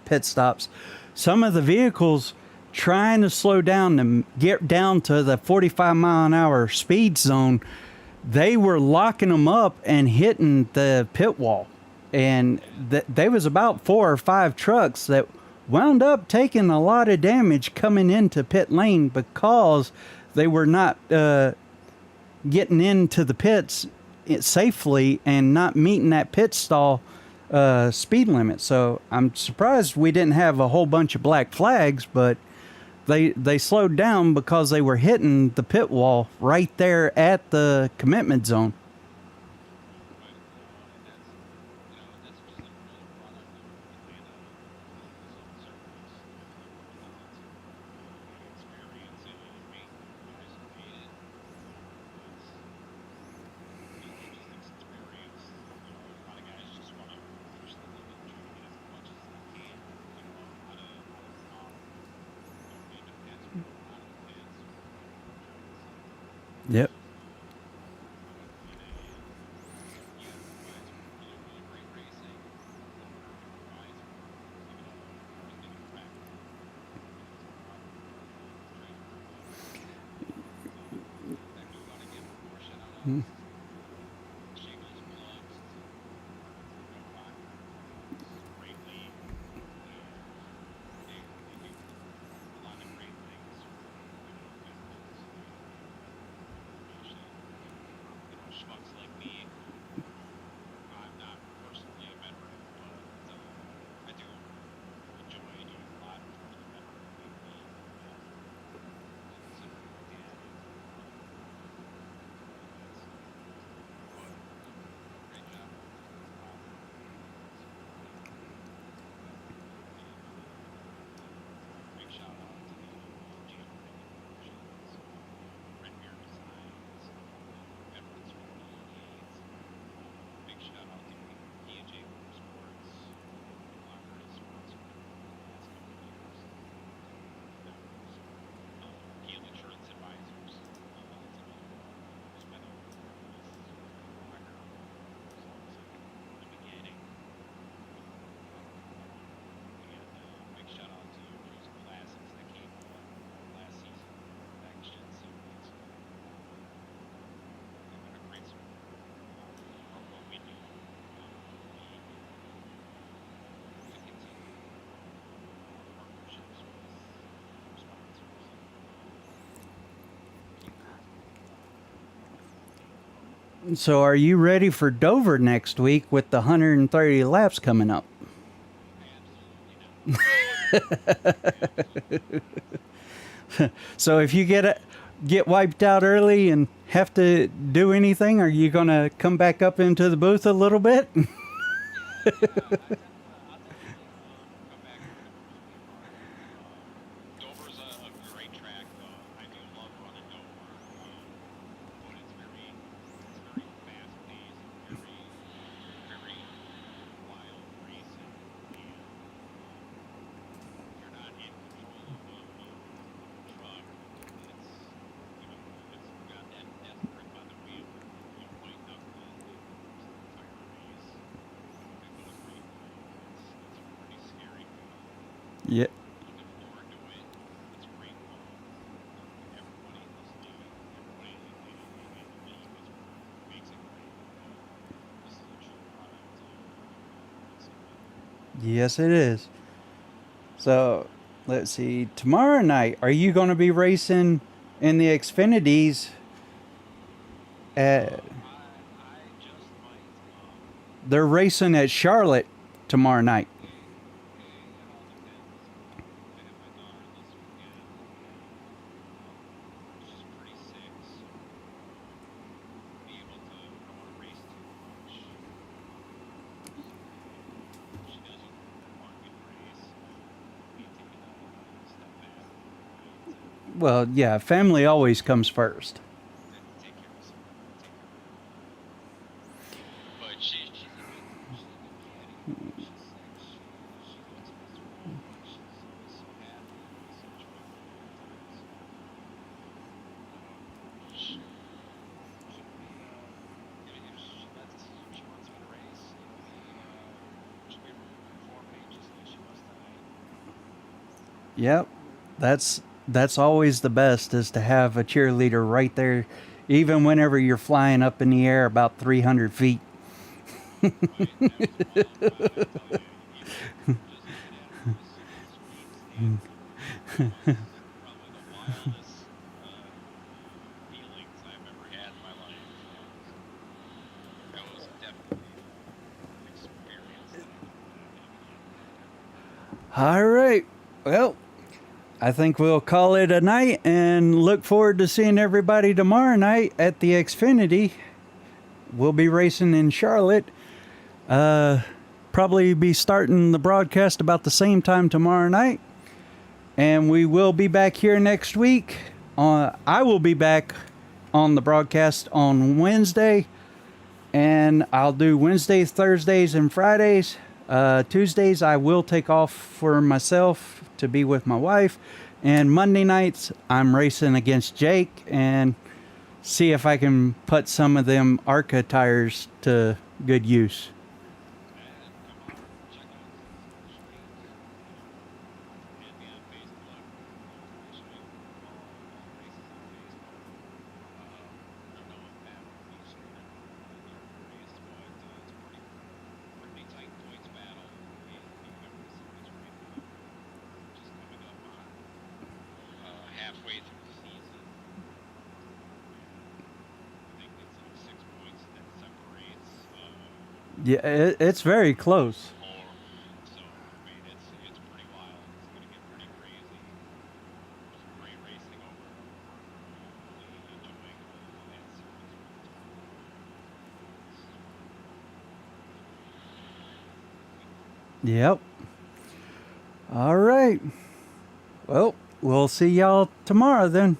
pit stops, some of the vehicles trying to slow down and get down to the 45-mile-an-hour speed zone, they were locking them up and hitting the pit wall. And there was about 4 or 5 trucks that wound up taking a lot of damage coming into pit lane because they were not getting into the pits safely and not meeting that pit stall speed limit. So I'm surprised we didn't have a whole bunch of black flags, but they slowed down because they were hitting the pit wall right there at the commitment zone. Mm. So, are you ready for Dover next week with the 130 laps coming up? So, if you get wiped out early and have to do anything, are you gonna come back up into the booth a little bit? Yeah. Yes, it is. So, let's see. Tomorrow night, are you going to be racing in the Xfinities? At, they're racing at Charlotte tomorrow night. Well, yeah, family always comes first. Yep, that's always the best is to have a cheerleader right there, even whenever you're flying up in the air about 300 feet. All right, well, I think we'll call it a night and look forward to seeing everybody tomorrow night at the Xfinity. We'll be racing in Charlotte. Probably be starting the broadcast about the same time tomorrow night. And we will be back here next week. I will be back on the broadcast on Wednesday. And I'll do Wednesdays, Thursdays, and Fridays. Tuesdays, I will take off for myself to be with my wife. And Monday nights, I'm racing against Jake and see if I can put some of them ARCA tires to good use. halfway through the season. I think it's 6 points that separates. Yeah, it's very close. More. So I mean, it's pretty wild. It's going to get pretty crazy. Some great racing over the New England and series. Yep. All right. Well, we'll see y'all tomorrow then.